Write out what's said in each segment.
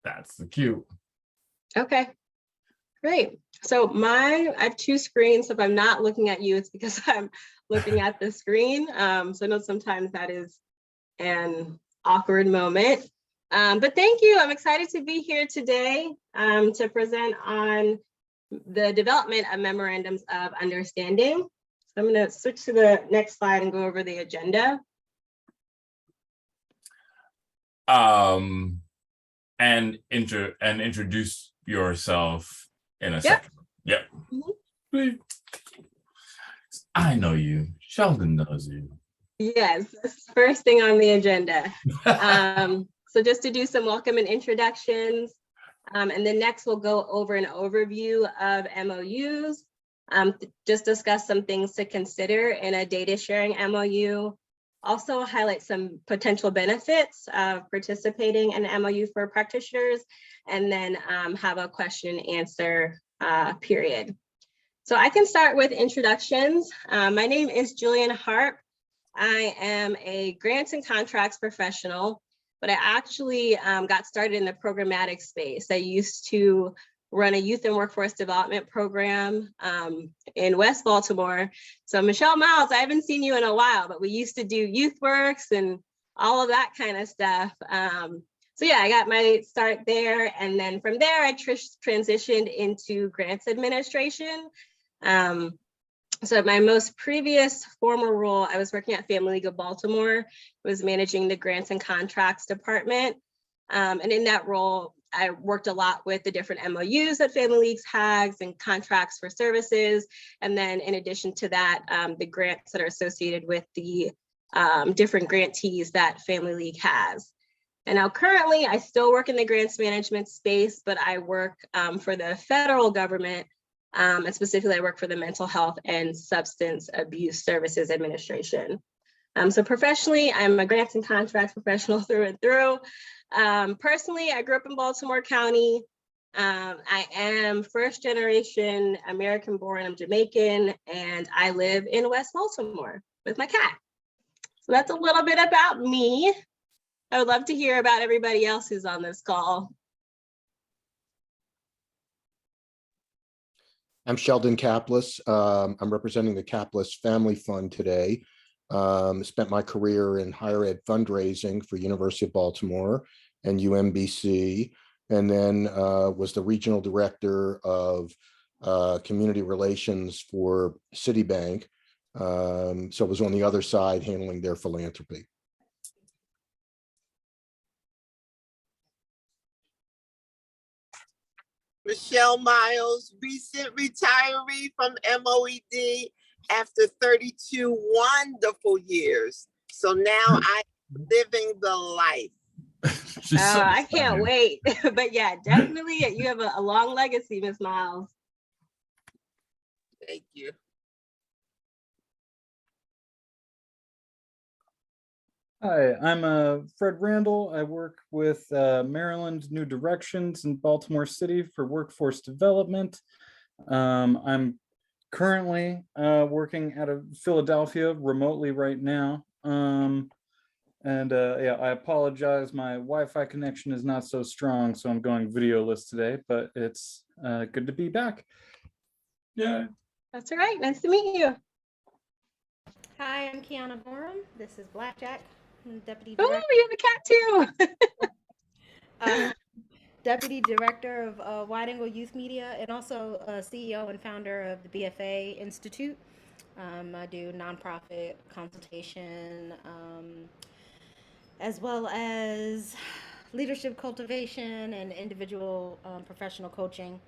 That's the cue. Okay, great. So I have two screens. So if I'm not looking at you, it's because I'm looking at the screen. So I know sometimes that is an awkward moment. But thank you. I'm excited to be here today to present on the development of memorandums of understanding. So I'm going to switch to the next slide and go over the agenda. And introduce yourself in a second. Yep. Mm-hmm. I know you. Sheldon knows you. Yes, that's the first thing on the agenda. So just to do some welcome and introductions, and then next we'll go over an overview of MOUs, just discuss some things to consider in a data sharing MOU, also highlight some potential benefits of participating in an MOU for practitioners, and then have a question and answer period. So I can start with introductions. My name is Julian Harp. I am a grants and contracts professional, but I actually got started in the programmatic space. I used to run a youth and workforce development program in West Baltimore. So Michelle Miles, I haven't seen you in a while, but we used to do YouthWorks and all of that kind of stuff. So yeah, I got my start there. And then from there, I transitioned into grants administration. So my most previous former role, I was working at Family League of Baltimore, was managing the grants and contracts department. And in that role, I worked a lot with the different MOUs that Family Leagues has and contracts for services. And then in addition to that, the grants that are associated with the different grantees that Family League has. And now currently I still work in the grants management space, but I work for the federal government. And specifically, I work for the Mental Health and Substance Abuse Services Administration. So professionally, I'm a grants and contracts professional through and through. Personally, I grew up in Baltimore County. I am first generation American born, I'm Jamaican, and I live in West Baltimore with my cat. So that's a little bit about me. I would love to hear about everybody else who's on this call. I'm Sheldon Kaplis. I'm representing the Kaplis Family Fund today. Spent my career in higher ed fundraising for University of Baltimore and UMBC, and then was the regional director of community relations for Citibank. So I was on the other side handling their philanthropy. Michelle Miles, recent retiree from MOED after 32 wonderful years. So now I'm living the life. I can't wait. But yeah, definitely you have a long legacy, Ms. Miles. Thank you. Hi, I'm Fred Randall. I work with Maryland New Directions in Baltimore City for workforce development. I'm currently working out of Philadelphia remotely right now. Yeah, I apologize. My Wi-Fi connection is not so strong, so I'm going videoless today, but it's good to be back. Yeah. That's all right. Nice to meet you. Hi, I'm Kiana Gorham. This is Blackjack, Deputy Oh, Director. you have a cat too. Deputy Director of Wide Angle Youth Media, and also CEO and founder of the BFA Institute. I do nonprofit consultation, as well as leadership cultivation and individual professional coaching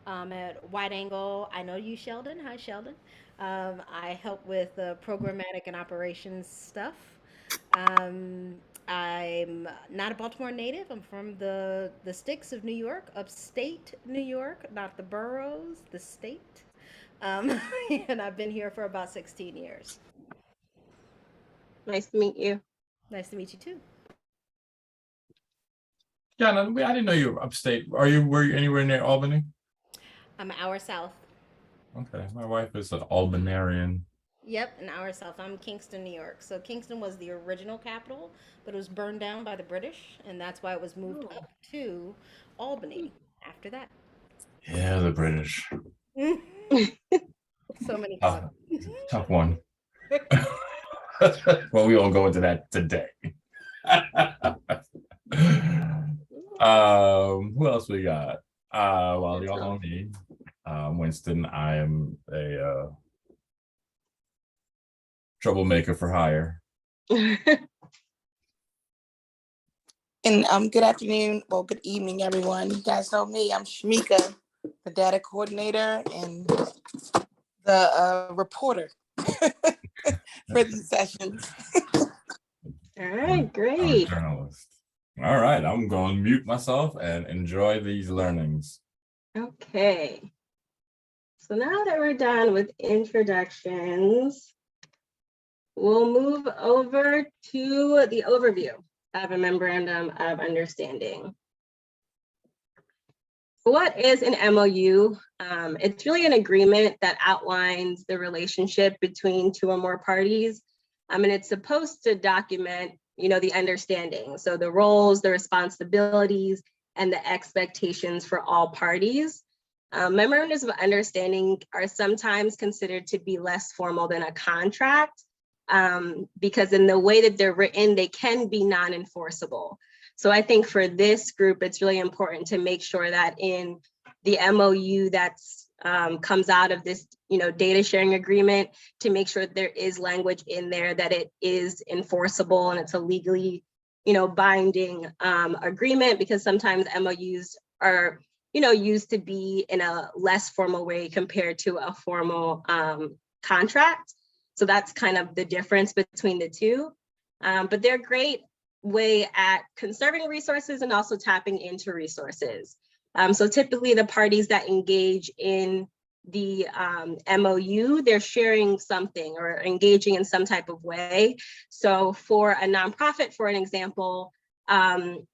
at Wide Angle. I know you, Sheldon. Hi, Sheldon. I help with programmatic and operations stuff. I'm not a Baltimore native. I'm from the sticks of New York, upstate New York, not the boroughs, the state. And I've been here for about 16 years. Nice to meet you. Nice to meet you too. Yeah, I didn't know you were upstate. Were you anywhere near Albany? I'm an hour south. Okay, my wife is an Albanarian. Yep, an hour south. I'm Kingston, New York. So Kingston was the original capital, but it was burned down by the British, and that's why it was moved Oh. up to Albany after that. Yeah, the British. So many Tough, thoughts. tough one. Well, we won't go into that today. Who else we got? Well, y'all know me. Winston, I am a troublemaker for hire. And good afternoon, well, good evening, everyone. You guys know me. I'm Shamika, the data coordinator and the reporter for these sessions. All right, I'm a great. journalist. All right, I'm going to mute myself and enjoy these learnings. Okay. So now that we're done with introductions, we'll move over to the overview of a memorandum of understanding. What is an MOU? It's really an agreement that outlines the relationship between two or more parties. And it's supposed to document, the understanding. So the roles, the responsibilities, and the expectations for all parties. Memorandums of understanding are sometimes considered to be less formal than a contract because in the way that they're written, they can be non-enforceable. So I think for this group, it's really important to make sure that in the MOU that's comes out of this, data sharing agreement, to make sure there is language in there that it is enforceable and it's a legally, binding agreement, because sometimes MOUs are, used to be in a less formal way compared to a formal contract. So that's kind of the difference between the two. But they're great way at conserving resources and also tapping into resources. So typically the parties that engage in the MOU, they're sharing something or engaging in some type of way. So for a nonprofit, for an example,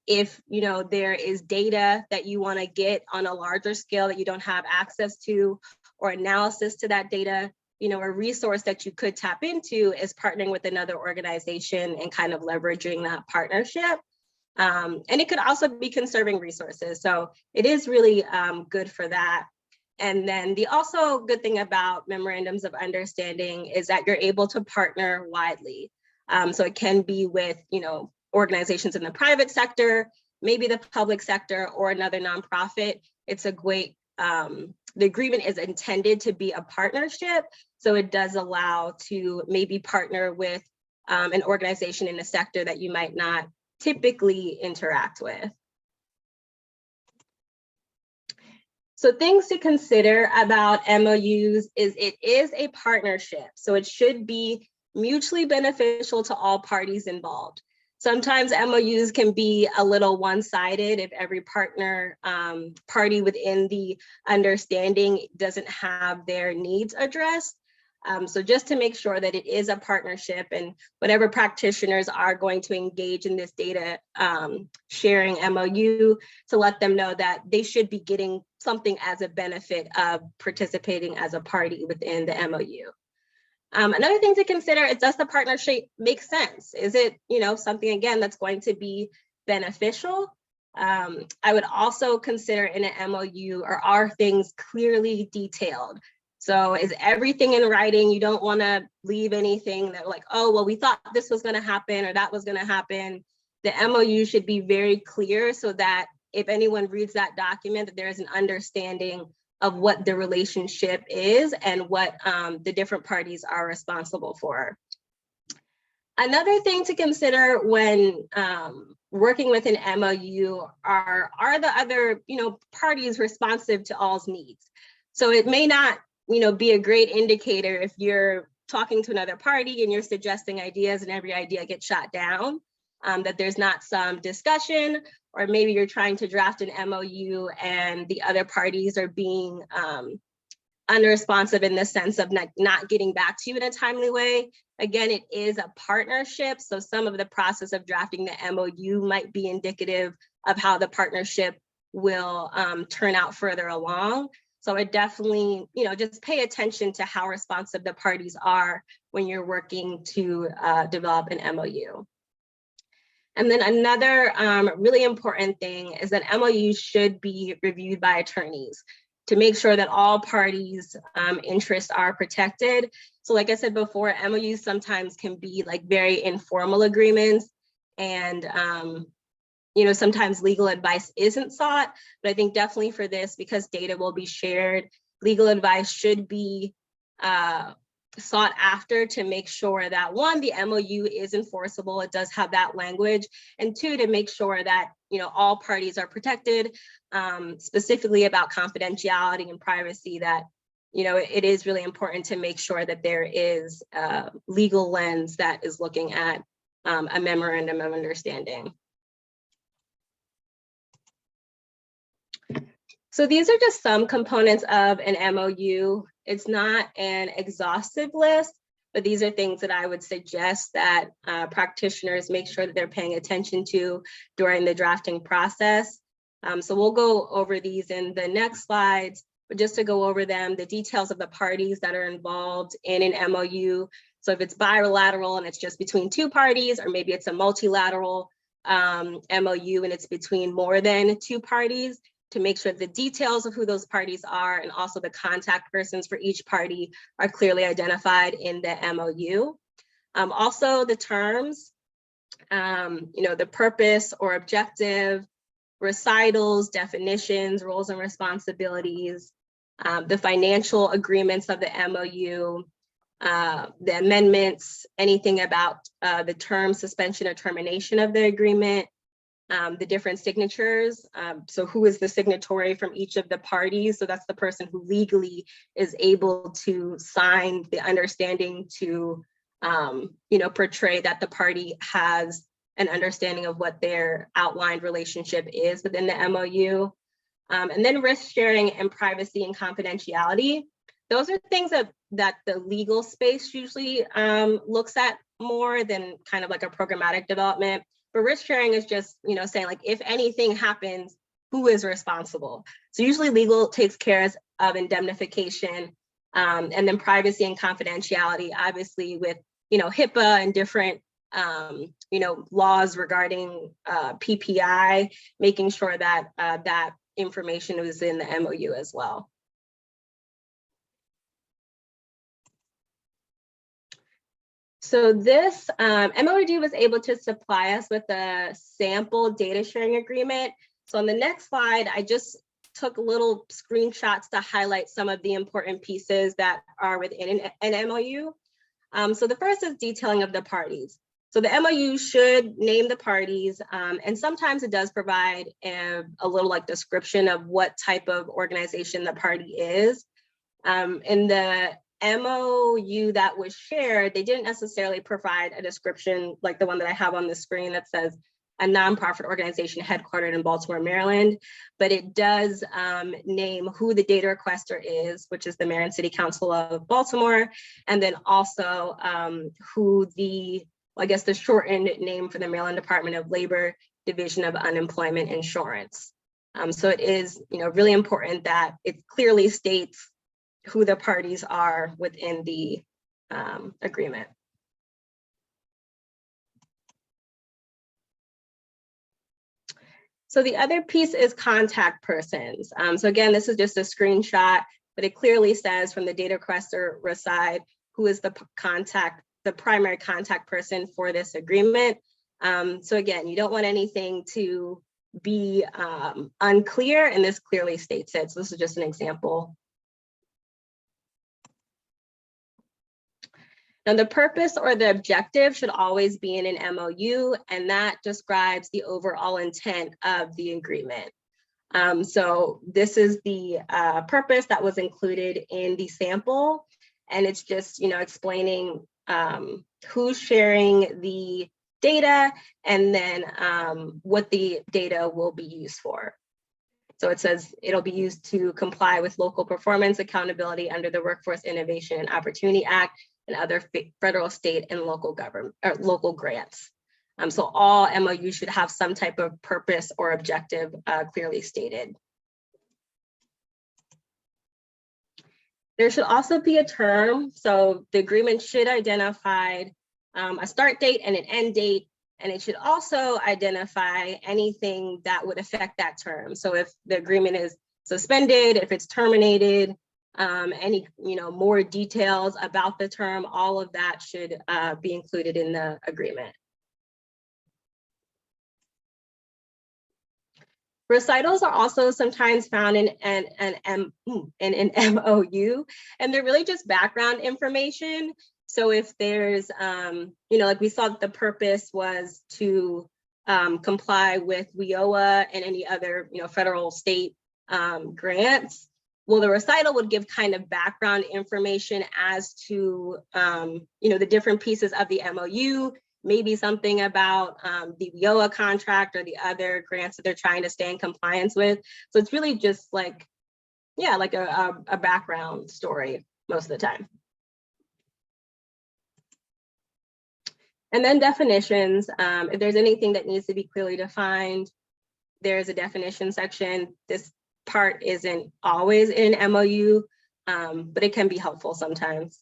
if there is data that you want to get on a larger scale that you don't have access to, or analysis to that data, a resource that you could tap into is partnering with another organization and kind of leveraging that partnership. And it could also be conserving resources. So it is really good for that. And then the also good thing about memorandums of understanding is that you're able to partner widely. So it can be with, organizations in the private sector, maybe the public sector, or another nonprofit. It's a great, the agreement is intended to be a partnership. So it does allow to maybe partner with an organization in a sector that you might not typically interact with. So things to consider about MOUs is it is a partnership. So it should be mutually beneficial to all parties involved. Sometimes MOUs can be a little one-sided if every party within the understanding doesn't have their needs addressed. So just to make sure that it is a partnership, and whatever practitioners are going to engage in this data sharing MOU, to let them know that they should be getting something as a benefit of participating as a party within the MOU. Another thing to consider is, does the partnership make sense? Is it, something, again, that's going to be beneficial? I would also consider in an MOU, or are things clearly detailed? So is everything in writing? You don't want to leave anything that like, oh, well, we thought this was going to happen or that was going to happen. The MOU should be very clear so that if anyone reads that document, that there is an understanding of what the relationship is and what the different parties are responsible for. Another thing to consider when working with an MOU are the other parties responsive to all's needs. So it may not be a great indicator if you're talking to another party and you're suggesting ideas and every idea gets shot down, that there's not some discussion, or maybe you're trying to draft an MOU and the other parties are being unresponsive in the sense of not getting back to you in a timely way. Again, it is a partnership. So some of the process of drafting the MOU might be indicative of how the partnership will turn out further along. So I definitely, just pay attention to how responsive the parties are when you're working to develop an MOU. And then another really important thing is that MOUs should be reviewed by attorneys to make sure that all parties' interests are protected. So like I said before, MOUs sometimes can be like very informal agreements, and sometimes legal advice isn't sought, but I think definitely for this, because data will be shared, legal advice should be sought after to make sure that, one, the MOU is enforceable, it does have that language, and two, to make sure that all parties are protected, specifically about confidentiality and privacy, that it is really important to make sure that there is a legal lens that is looking at a memorandum of understanding. So these are just some components of an MOU. It's not an exhaustive list, but these are things that I would suggest that practitioners make sure that they're paying attention to during the drafting process. So we'll go over these in the next slides, but just to go over them, the details of the parties that are involved in an MOU. So if it's bilateral and it's just between two parties, or maybe it's a multilateral MOU and it's between more than two parties, to make sure the details of who those parties are and also the contact persons for each party are clearly identified in the MOU. Also the terms, the purpose or objective, recitals, definitions, roles and responsibilities, the financial agreements of the MOU, the amendments, anything about the term, suspension, or termination of the agreement, the different signatures. So who is the signatory from each of the parties? So that's the person who legally is able to sign the understanding to, portray that the party has an understanding of what their outlined relationship is within the MOU. And then risk sharing and privacy and confidentiality. Those are things that the legal space usually looks at more than kind of like a programmatic development. But risk sharing is just, saying like, if anything happens, who is responsible? So usually legal takes care of indemnification, and then privacy and confidentiality, obviously with, HIPAA and different, laws regarding PPI, making sure that that information is in the MOU as well. So this MOU was able to supply us with a sample data sharing agreement. So on the next slide, I just took little screenshots to highlight some of the important pieces that are within an MOU. So the first is detailing of the parties. So the MOU should name the parties, and sometimes it does provide a little like description of what type of organization the party is. In the MOU that was shared, they didn't necessarily provide a description like the one that I have on the screen that says a nonprofit organization headquartered in Baltimore, Maryland, but it does name who the data requester is, which is the Maryland City Council of Baltimore, and then also who the shortened name for the Maryland Department of Labor Division of Unemployment Insurance. So it is, really important that it clearly states who the parties are within the agreement. So the other piece is contact persons. So again, this is just a screenshot, but it clearly says from the data requester side who is the primary contact person for this agreement. So again, you don't want anything to be unclear, and this clearly states it. So this is just an example. Now, the purpose or the objective should always be in an MOU, and that describes the overall intent of the agreement. So this is the purpose that was included in the sample, and it's just, explaining who's sharing the data and then what the data will be used for. So it says it'll be used to comply with local performance accountability under the Workforce Innovation and Opportunity Act and other federal, state, and local government or local grants. So all MOUs should have some type of purpose or objective clearly stated. There should also be a term. So the agreement should identify a start date and an end date, and it should also identify anything that would affect that term. So if the agreement is suspended, if it's terminated, any more details about the term, all of that should be included in the agreement. Recitals are also sometimes found in an MOU, and they're really just background information. So if there's, like we saw that the purpose was to comply with WIOA and any other, federal, state grants. Well, the recital would give kind of background information as to, the different pieces of the MOU, maybe something about the WIOA contract or the other grants that they're trying to stay in compliance with. So it's really just like, yeah, like a background story most of the time. And then definitions, if there's anything that needs to be clearly defined, there's a definition section. This part isn't always in an MOU, but it can be helpful sometimes.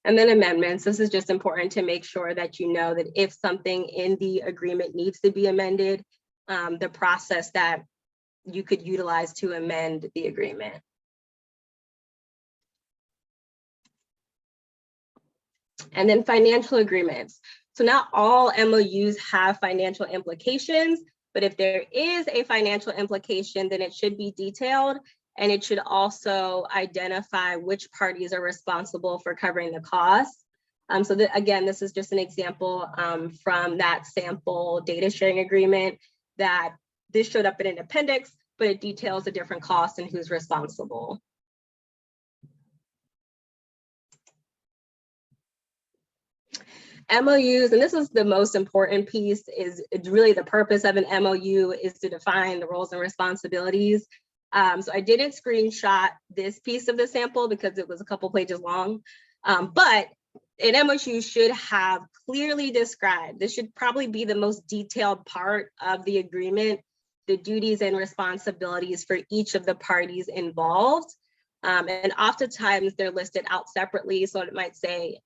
And then amendments. This is just important to make sure that you know that if something in the agreement needs to be amended, the process that you could utilize to amend the agreement. And then financial agreements. So not all MOUs have financial implications, but if there is a financial implication, then it should be detailed, and it should also identify which parties are responsible for covering the costs. So that, again, this is just an example from that sample data sharing agreement that this showed up in an appendix, but it details the different costs and who's responsible. MOUs, and this is the most important piece, is it's really the purpose of an MOU is to define the roles and responsibilities. So I didn't screenshot this piece of the sample because it was a couple pages long, but an MOU should have clearly described, this should probably be the most detailed part of the agreement, the duties and responsibilities for each of the parties involved. And oftentimes they're listed out separately. So it might say,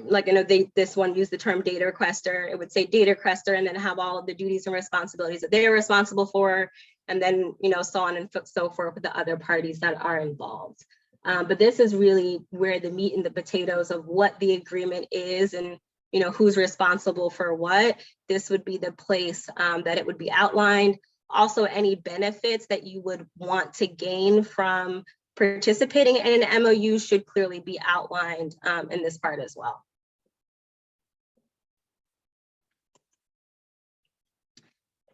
like, this one used the term data requester. It would say data requester and then have all of the duties and responsibilities that they're responsible for, and then, so on and so forth with the other parties that are involved. But this is really where the meat and the potatoes of what the agreement is and, who's responsible for what. This would be the place that it would be outlined. Also, any benefits that you would want to gain from participating in an MOU should clearly be outlined in this part as well.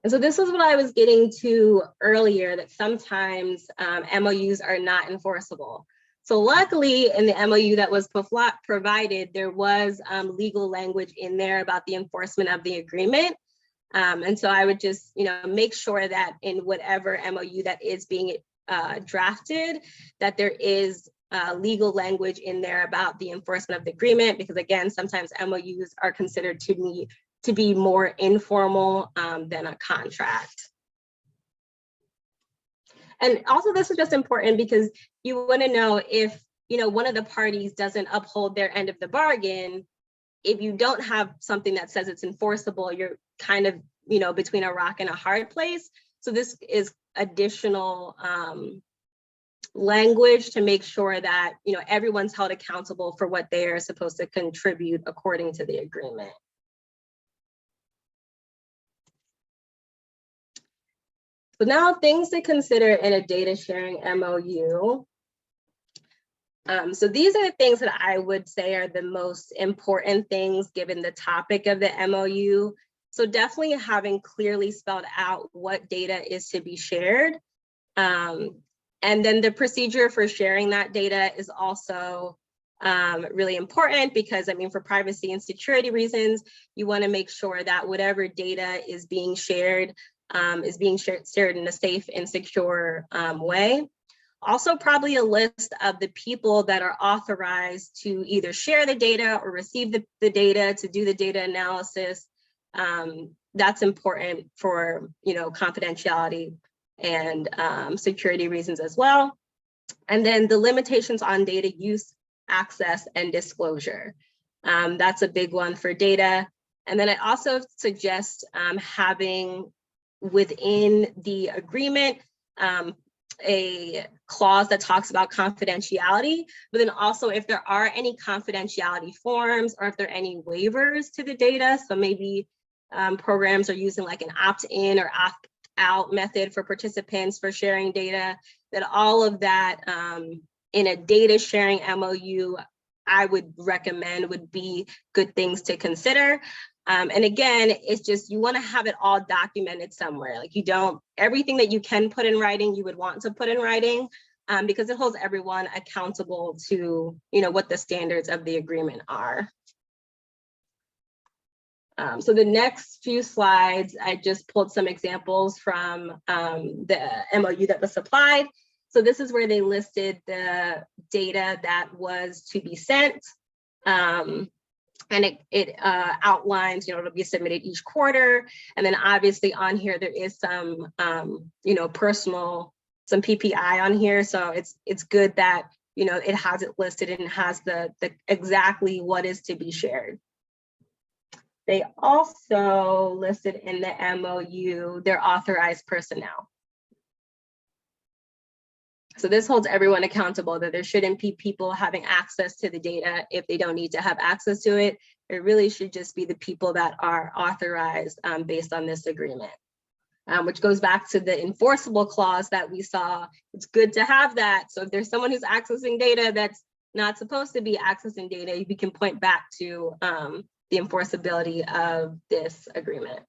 And so this is what I was getting to earlier, that sometimes MOUs are not enforceable. So luckily in the MOU that was provided, there was legal language in there about the enforcement of the agreement. And so I would just, make sure that in whatever MOU that is being drafted, that there is legal language in there about the enforcement of the agreement, because again, sometimes MOUs are considered to be more informal than a contract. And also this is just important because you want to know if, one of the parties doesn't uphold their end of the bargain. If you don't have something that says it's enforceable, you're kind of, between a rock and a hard place. So this is additional language to make sure that, everyone's held accountable for what they are supposed to contribute according to the agreement. So now things to consider in a data sharing MOU. So these are the things that I would say are the most important things given the topic of the MOU. So definitely having clearly spelled out what data is to be shared. And then the procedure for sharing that data is also really important because, for privacy and security reasons, you want to make sure that whatever data is being shared shared in a safe and secure way. Also, probably a list of the people that are authorized to either share the data or receive the data to do the data analysis. That's important for, confidentiality and security reasons as well. And then the limitations on data use, access, and disclosure. That's a big one for data. And then I also suggest having within the agreement a clause that talks about confidentiality, but then also if there are any confidentiality forms or if there are any waivers to the data. So maybe programs are using like an opt-in or opt-out method for participants for sharing data, that all of that in a data sharing MOU, I would recommend would be good things to consider. And again, it's just, you want to have it all documented somewhere. Like you don't, everything that you can put in writing, you would want to put in writing because it holds everyone accountable to, you know, what the standards of the agreement are. So the next few slides, I just pulled some examples from the MOU that was supplied. So this is where they listed the data that was to be sent. And it outlines, you know, it'll be submitted each quarter. And then obviously on here, there is some, you know, some PPI on here. So it's good that, you know, it has it listed and has the exactly what is to be shared. They also listed in the MOU their authorized personnel. So this holds everyone accountable that there shouldn't be people having access to the data if they don't need to have access to it. It really should just be the people that are authorized based on this agreement, which goes back to the enforceable clause that we saw. It's good to have that. So if there's someone who's accessing data that's not supposed to be accessing data, we can point back to the enforceability of this agreement.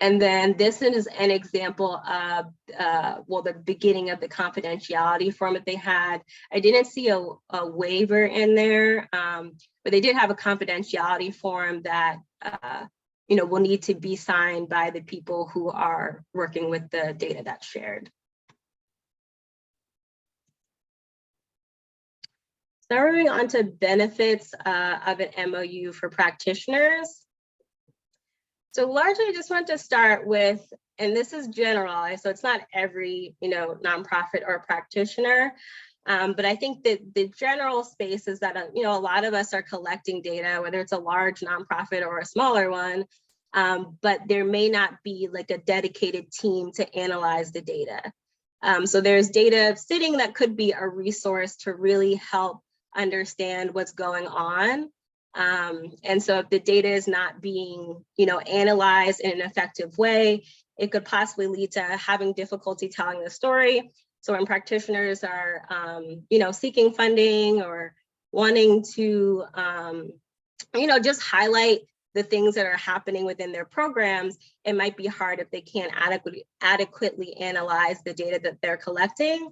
And then this is an example of, well, the beginning of the confidentiality form that they had. I didn't see a waiver in there, but they did have a confidentiality form that, you know, will need to be signed by the people who are working with the data that's shared. So now we're moving on to benefits of an MOU for practitioners. So largely, I just want to start with, and this is generalized, so it's not every, you know, nonprofit or practitioner, but I think that the general space is that, you know, a lot of us are collecting data, whether it's a large nonprofit or a smaller one, but there may not be like a dedicated team to analyze the data. So there's data sitting that could be a resource to really help understand what's going on. And so if the data is not being, you know, analyzed in an effective way, it could possibly lead to having difficulty telling the story. So when practitioners are, you know, seeking funding or wanting to, you know, just highlight the things that are happening within their programs, it might be hard if they can't adequately analyze the data that they're collecting.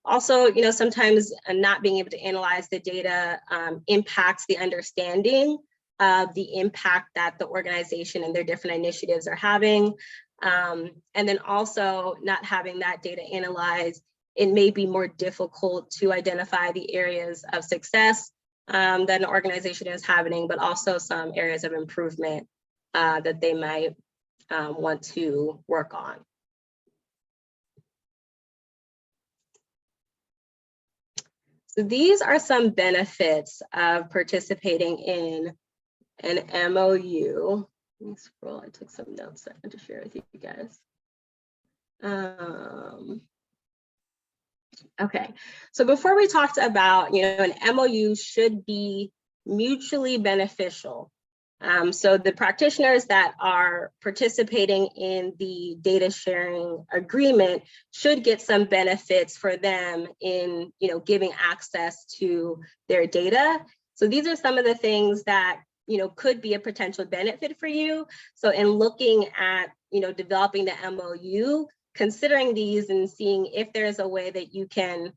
Also, you know, sometimes not being able to analyze the data impacts the understanding of the impact that the organization and their different initiatives are having. And then also not having that data analyzed, it may be more difficult to identify the areas of success that an organization is having, but also some areas of improvement that they might want to work on. So these are some benefits of participating in an MOU. Let me scroll, I took some notes that I want to share with you guys. Okay, so before we talked about, you know, an MOU should be mutually beneficial. So the practitioners that are participating in the data sharing agreement should get some benefits for them in, you know, giving access to their data. So these are some of the things that, you know, could be a potential benefit for you. So in looking at, you know, developing the MOU, considering these and seeing if there's a way that you can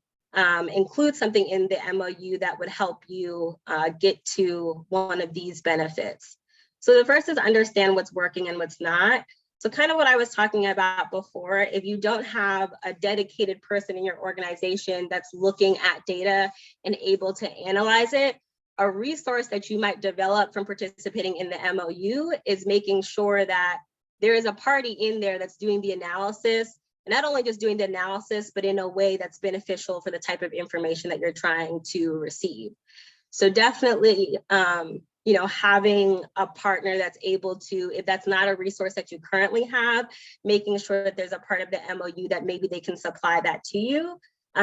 include something in the MOU that would help you get to one of these benefits. So the first is understand what's working and what's not. So kind of what I was talking about before, if you don't have a dedicated person in your organization that's looking at data and able to analyze it, a resource that you might develop from participating in the MOU is making sure that there is a party in there that's doing the analysis, and not only just doing the analysis, but in a way that's beneficial for the type of information that you're trying to receive. So definitely, you know, having a partner that's able to, if that's not a resource that you currently have, making sure that there's a part of the MOU that maybe they can supply that to you,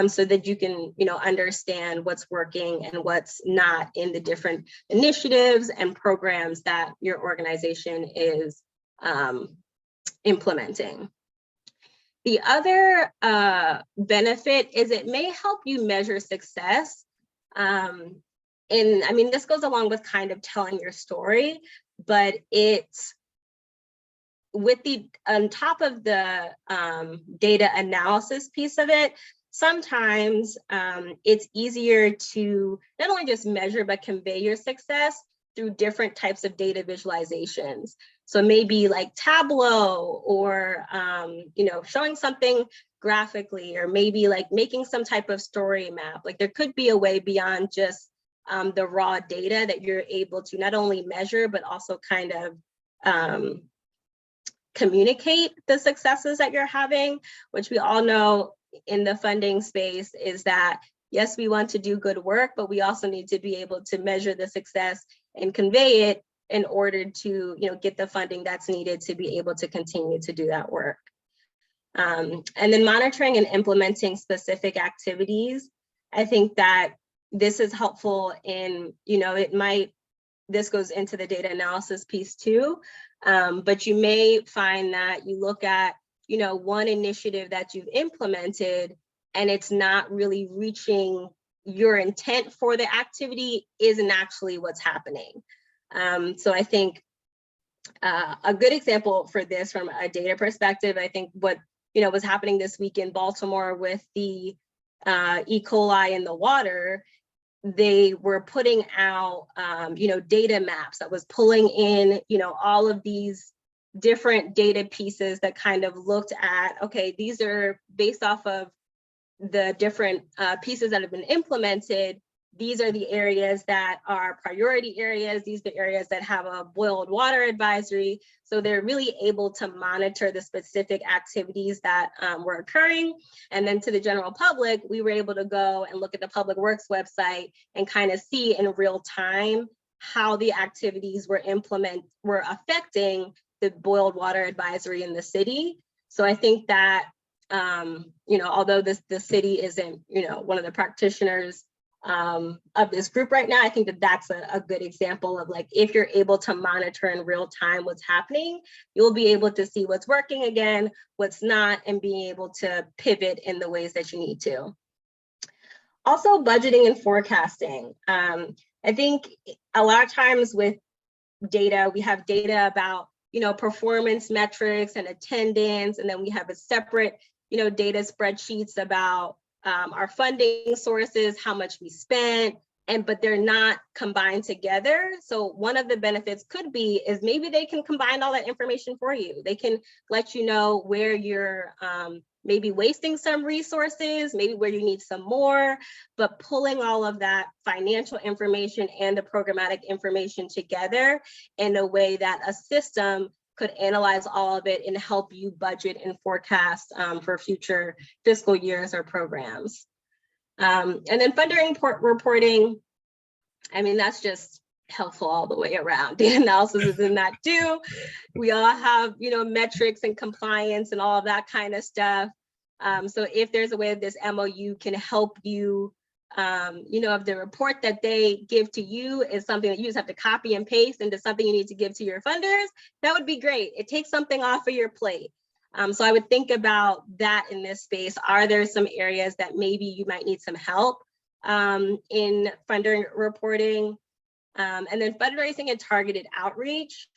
so that you can, you know, understand what's working and what's not in the different initiatives and programs that your organization is implementing. The other benefit is it may help you measure success. And I mean, this goes along with kind of telling your story, but it's with the, on top of the data analysis piece of it, sometimes it's easier to not only just measure, but convey your success through different types of data visualizations. So maybe like Tableau, or you know, showing something graphically, or maybe like making some type of story map. Like there could be a way beyond just the raw data that you're able to not only measure, but also kind of communicate the successes that you're having, which we all know in the funding space is that, yes, we want to do good work, but we also need to be able to measure the success and convey it in order to, you know, get the funding that's needed to be able to continue to do that work. And then monitoring and implementing specific activities. I think that this is helpful in, you know, it might, this goes into the data analysis piece too, but you may find that you look at, you know, one initiative that you've implemented and it's not really reaching your intent for the activity isn't actually what's happening. So I think a good example for this from a data perspective, I think what, you know, was happening this week in Baltimore with the E. coli in the water, they were putting out, you know, data maps that was pulling in, you know, all of these different data pieces that kind of looked at, okay, these are based off of the different pieces that have been implemented. These are the areas that are priority areas. These are the areas that have a boiled water advisory. So they're really able to monitor the specific activities that were occurring. And then to the general public, we were able to go and look at the Public Works website and kind of see in real time how the activities were affecting the boiled water advisory in the city. So I think that, you know, although the city isn't, you know, one of the practitioners of this group right now, I think that that's a good example of, like, if you're able to monitor in real time what's happening, you'll be able to see what's working again, what's not, and being able to pivot in the ways that you need to. Also, budgeting and forecasting. I think a lot of times with data, we have data about, you know, performance metrics and attendance, and then we have a separate, you know, data spreadsheets about our funding sources, how much we spent, but they're not combined together. So one of the benefits could be is maybe they can combine all that information for you. They can let you know where you're maybe wasting some resources, maybe where you need some more, but pulling all of that financial information and the programmatic information together in a way that a system could analyze all of it and help you budget and forecast for future fiscal years or programs. And then funding reporting, I mean, that's just helpful all the way around. Data analysis is in that too. We all have, you know, metrics and compliance and all of that kind of stuff. So if there's a way that this MOU can help you, you know, if the report that they give to you is something that you just have to copy and paste into something you need to give to your funders, that would be great. It takes something off of your plate. So I would think about that in this space. Are there some areas that maybe you might need some help in funding reporting? And then fundraising and targeted outreach.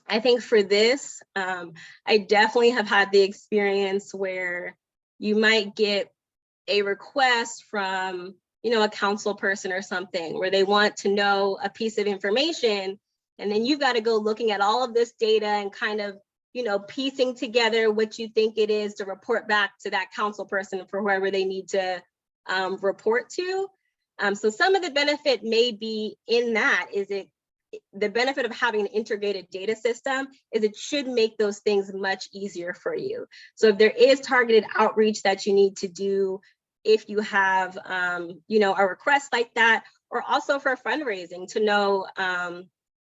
I think for this, I definitely have had the experience where you might get a request from, you know, a council person or something where they want to know a piece of information, and then you've got to go looking at all of this data and kind of, you know, piecing together what you think it is to report back to that council person for whoever they need to report to. So some of the benefit may be in that, is it the benefit of having an integrated data system is it should make those things much easier for you. So if there is targeted outreach that you need to do, if you have, you know, a request like that, or also for fundraising to know,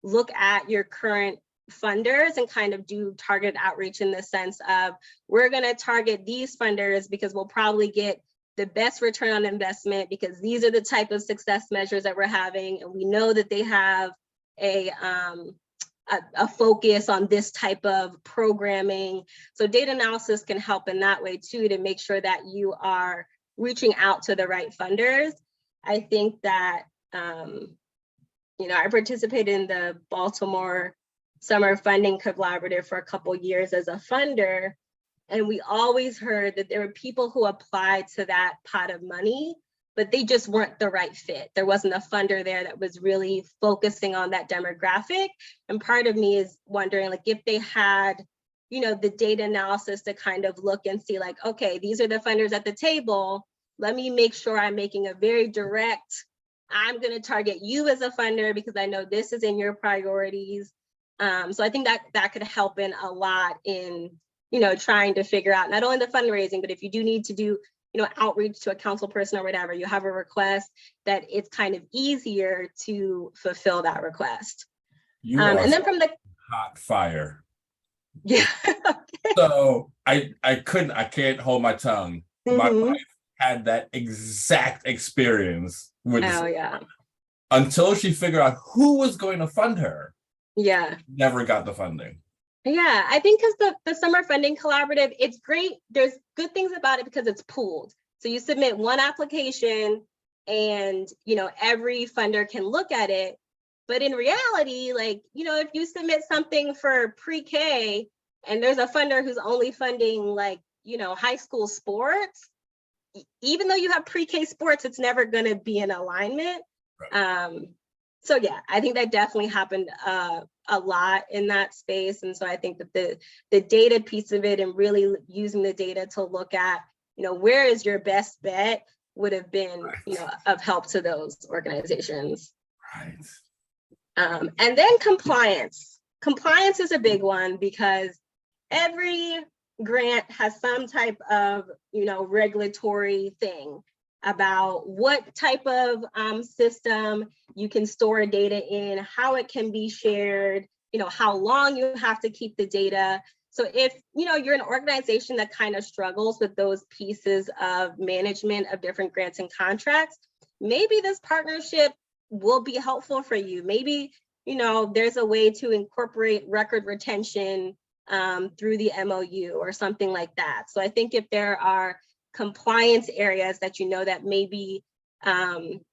look at your current funders and kind of do targeted outreach in the sense of, we're gonna target these funders because we'll probably get the best return on investment because these are the type of success measures that we're having. And we know that they have a focus on this type of programming. So data analysis can help in that way too, to make sure that you are reaching out to the right funders. I think that, you know, I participated in the Baltimore Summer Funding Collaborative for a couple years as a funder. And we always heard that there were people who applied to that pot of money, but they just weren't the right fit. There wasn't a funder there that was really focusing on that demographic. And part of me is wondering, like, if they had, you know, the data analysis to kind of look and see like, okay, these are the funders at the table. Let me make sure I'm making a very direct, I'm gonna target you as a funder because I know this is in your priorities. So I think that could help in a lot in, you know, trying to figure out not only the fundraising, but if you do need to do, you know, outreach to a council person or whatever, you have a request, that it's kind of easier to fulfill that request. You are and then from the hot fire. yeah, So I can't hold my tongue. My Mhm. wife had that exact experience with Oh yeah, until she figured out who was going to fund her, yeah. never got the funding. Yeah, I think because the Summer Funding Collaborative, it's great. There's good things about it because it's pooled. So you submit one application and, you know, every funder can look at it. But in reality, like, you know, if you submit something for pre-K and there's a funder who's only funding like, you know, high school sports, even though you have pre-K sports, it's never going to be in alignment. Right. So yeah, I think that definitely happened a lot in that space. And so I think that the data piece of it and really using the data to look at, you know, where is your best bet would have been, Right. you know, of help to those organizations. Right. And then compliance. Compliance is a big one because every grant has some type of, you know, regulatory thing about what type of system you can store data in, how it can be shared, you know, how long you have to keep the data. So if, you know, you're an organization that kind of struggles with those pieces of management of different grants and contracts, maybe this partnership will be helpful for you. Maybe, you know, there's a way to incorporate record retention through the MOU or something like that. So I think if there are compliance areas that you know that maybe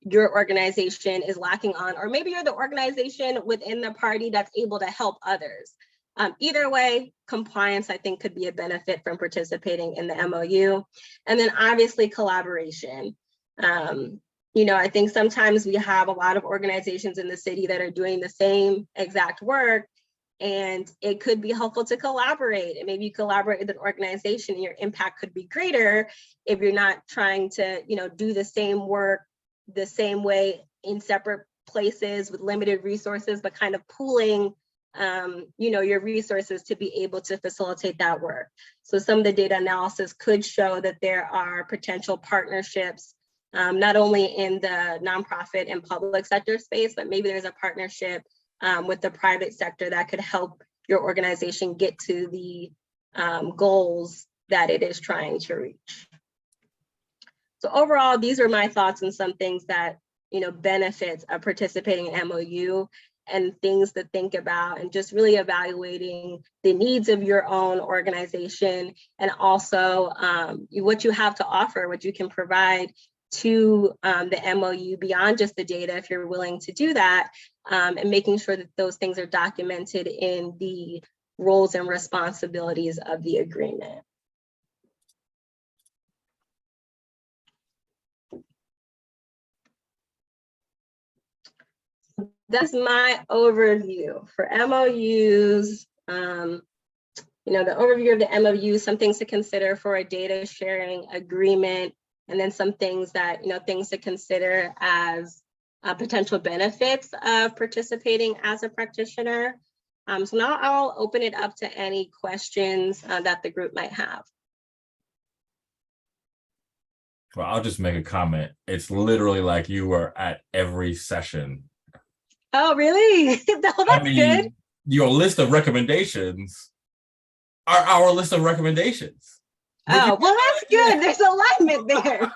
your organization is lacking on, or maybe you're the organization within the party that's able to help others. Either way, compliance, I think, could be a benefit from participating in the MOU. And then obviously collaboration. You know, I think sometimes we have a lot of organizations in the city that are doing the same exact work, and it could be helpful to collaborate. And maybe you collaborate with an organization and your impact could be greater if you're not trying to, you know, do the same work the same way in separate places with limited resources, but kind of pooling, you know, your resources to be able to facilitate that work. So some of the data analysis could show that there are potential partnerships, not only in the nonprofit and public sector space, but maybe there's a partnership with the private sector that could help your organization get to the goals that it is trying to reach. So overall, these are my thoughts on some things that, you know, benefits of participating in MOU and things to think about, and just really evaluating the needs of your own organization, and also what you have to offer, what you can provide to the MOU beyond just the data, if you're willing to do that, and making sure that those things are documented in the roles and responsibilities of the agreement. That's my overview for MOUs. You know, the overview of the MOU, some things to consider for a data sharing agreement, and then some things that, you know, things to consider as potential benefits of participating as a practitioner. So now I'll open it up to any questions that the group might have. Well, I'll just make a comment. It's literally like you were at every session. Oh, really? Oh, that's good. Your list of recommendations are our list of recommendations. Oh, well, that's good. There's alignment there.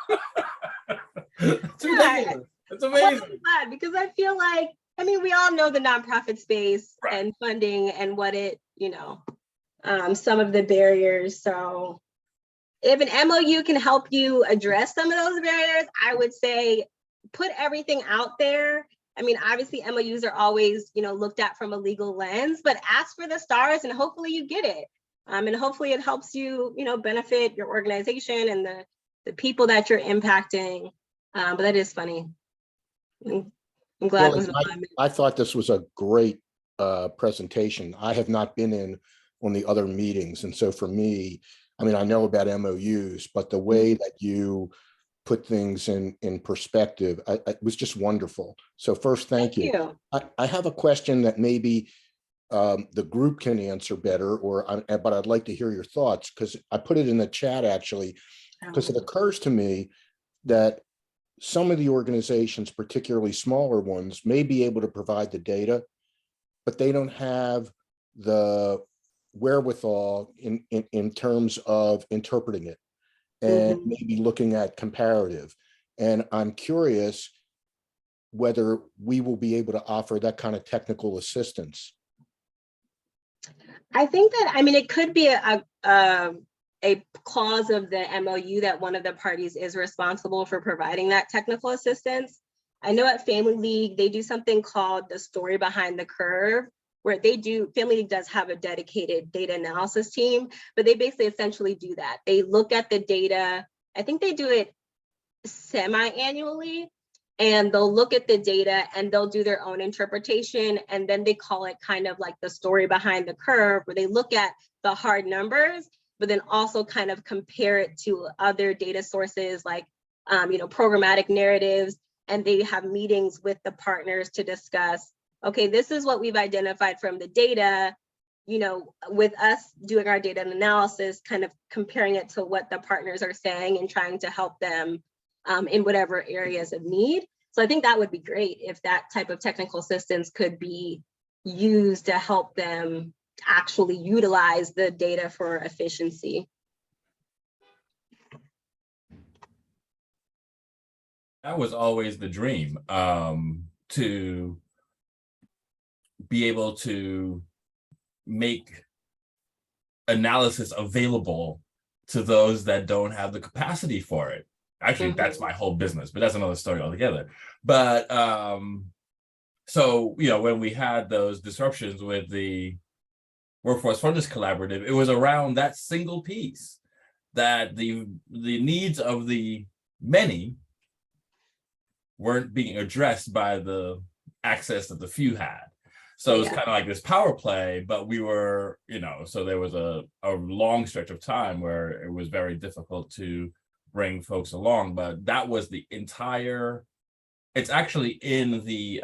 It's ridiculous. It's amazing. Well, I'm glad, because I feel like, I mean, we all know the nonprofit space and funding and what it, some of the barriers. So if an MOU can help you address some of those barriers, I would say put everything out there. I mean, obviously MOUs are always, looked at from a legal lens, but ask for the stars and hopefully you get it. And hopefully it helps you, benefit your organization and the people that you're impacting. But that is funny. I'm glad it was I thought this was a great presentation. I have not been on the other meetings. And so for me, I mean, I know about MOUs, but the way that you put things in perspective, it was just wonderful. So first, thank you. I have a question that maybe the group can answer better, but I'd like to hear your thoughts, because I put it in the chat actually, because it occurs to me that some of the organizations, particularly smaller ones, may be able to provide the data, but they don't have the wherewithal in terms of interpreting it and maybe looking at comparative. And I'm curious whether we will be able to offer that kind of technical assistance. I think that, I mean, it could be a clause of the MOU that one of the parties is responsible for providing that technical assistance. I know at Family League, they do something called the story behind the curve, where Family League does have a dedicated data analysis team, but they basically essentially do that. They look at the data, I think they do it semi-annually, and they'll look at the data and they'll do their own interpretation. And then they call it kind of like the story behind the curve, where they look at the hard numbers, but then also kind of compare it to other data sources like, programmatic narratives. And they have meetings with the partners to discuss, okay, this is what we've identified from the data, with us doing our data analysis, kind of comparing it to what the partners are saying and trying to help them in whatever areas of need. So I think that would be great if that type of technical assistance could be used to help them actually utilize the data for efficiency. That was always the dream, to be able to make analysis available to those that don't have the capacity for it. Actually, that's my whole business, but that's another story altogether. But so, when we had those disruptions with the Workforce Funders Collaborative, it was around that single piece, that the needs of the many weren't being addressed by the access that the few had. So it's kind of like this power play, but we were, so there was a long stretch of time where it was very difficult to bring folks along, but that was the entire, it's actually in the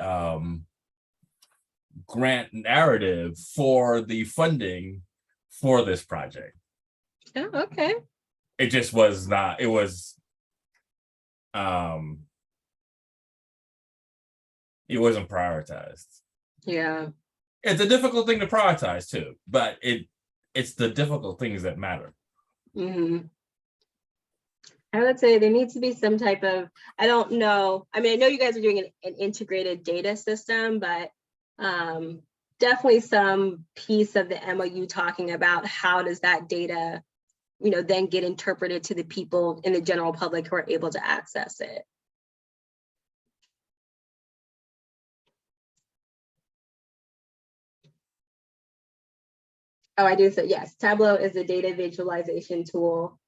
grant narrative for the funding for this project. Oh, okay. It just was not, it was, it wasn't prioritized. Yeah. It's a difficult thing to prioritize too, but it's the difficult things that matter. I would say there needs to be some type of, I don't know. I mean, I know you guys are doing an integrated data system, but definitely some piece of the MOU talking about how does that data, then get interpreted to the people in the general public who are able to access it. Oh, I do. So yes, Tableau is a data visualization tool.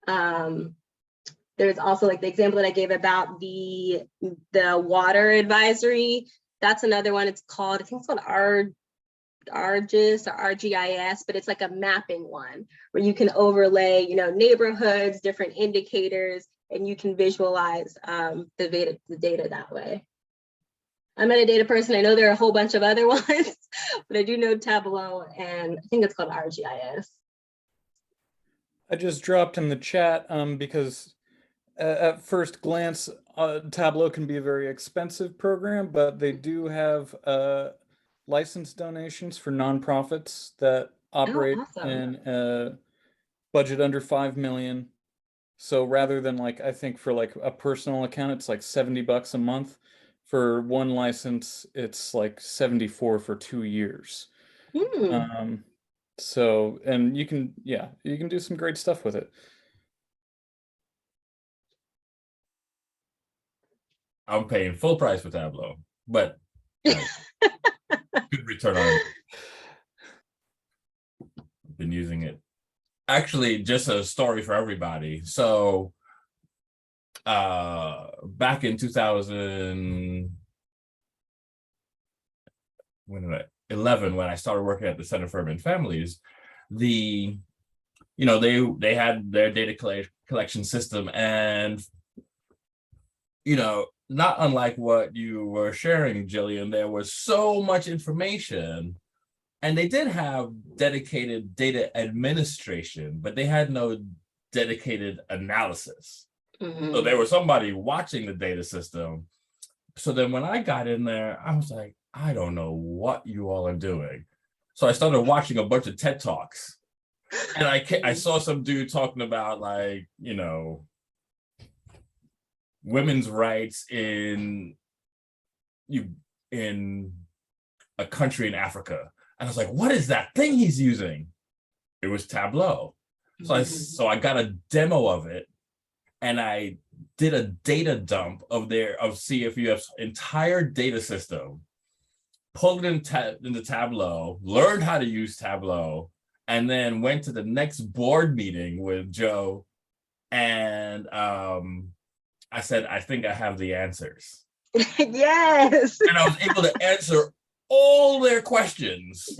There's also like the example that I gave about the water advisory. That's another one. It's called, I think it's called ARGIS or RGIS, but it's like a mapping one where you can overlay, neighborhoods, different indicators, and you can visualize the data that way. I'm not a data person. I know there are a whole bunch of other ones, but I do know Tableau, and I think it's called ArcGIS. I just dropped in the chat because at first glance, Tableau can be a very expensive program, but they do have license donations for nonprofits that operate awesome. in a budget under 5 million. So rather than like, I think for like a personal account, it's like $70 a month. For one license, it's like 74 for 2 years. So, and you can do some great stuff with it. I'm paying full price for Tableau, but good return on it. I've been using it. Actually, just a story for everybody. So back in 2011, when I started working at the Center for Urban Families, they had their data collection system, and not unlike what you were sharing, Jillian, there was so much information, and they did have dedicated data administration, but they had no dedicated analysis. So there was somebody watching the data system. So then when I got in there, I was like, I don't know what you all are doing. So I started watching a bunch of TED Talks, and I saw some dude talking about, like, women's rights in a country in Africa. And I was like, what is that thing he's using? It was Tableau. So I got a demo of it, and I did a data dump of CFUF's entire data system, pulled it into Tableau, learned how to use Tableau, and then went to the next board meeting with Joe, and I said, I think I have the answers. Yes. And I was able to answer all their questions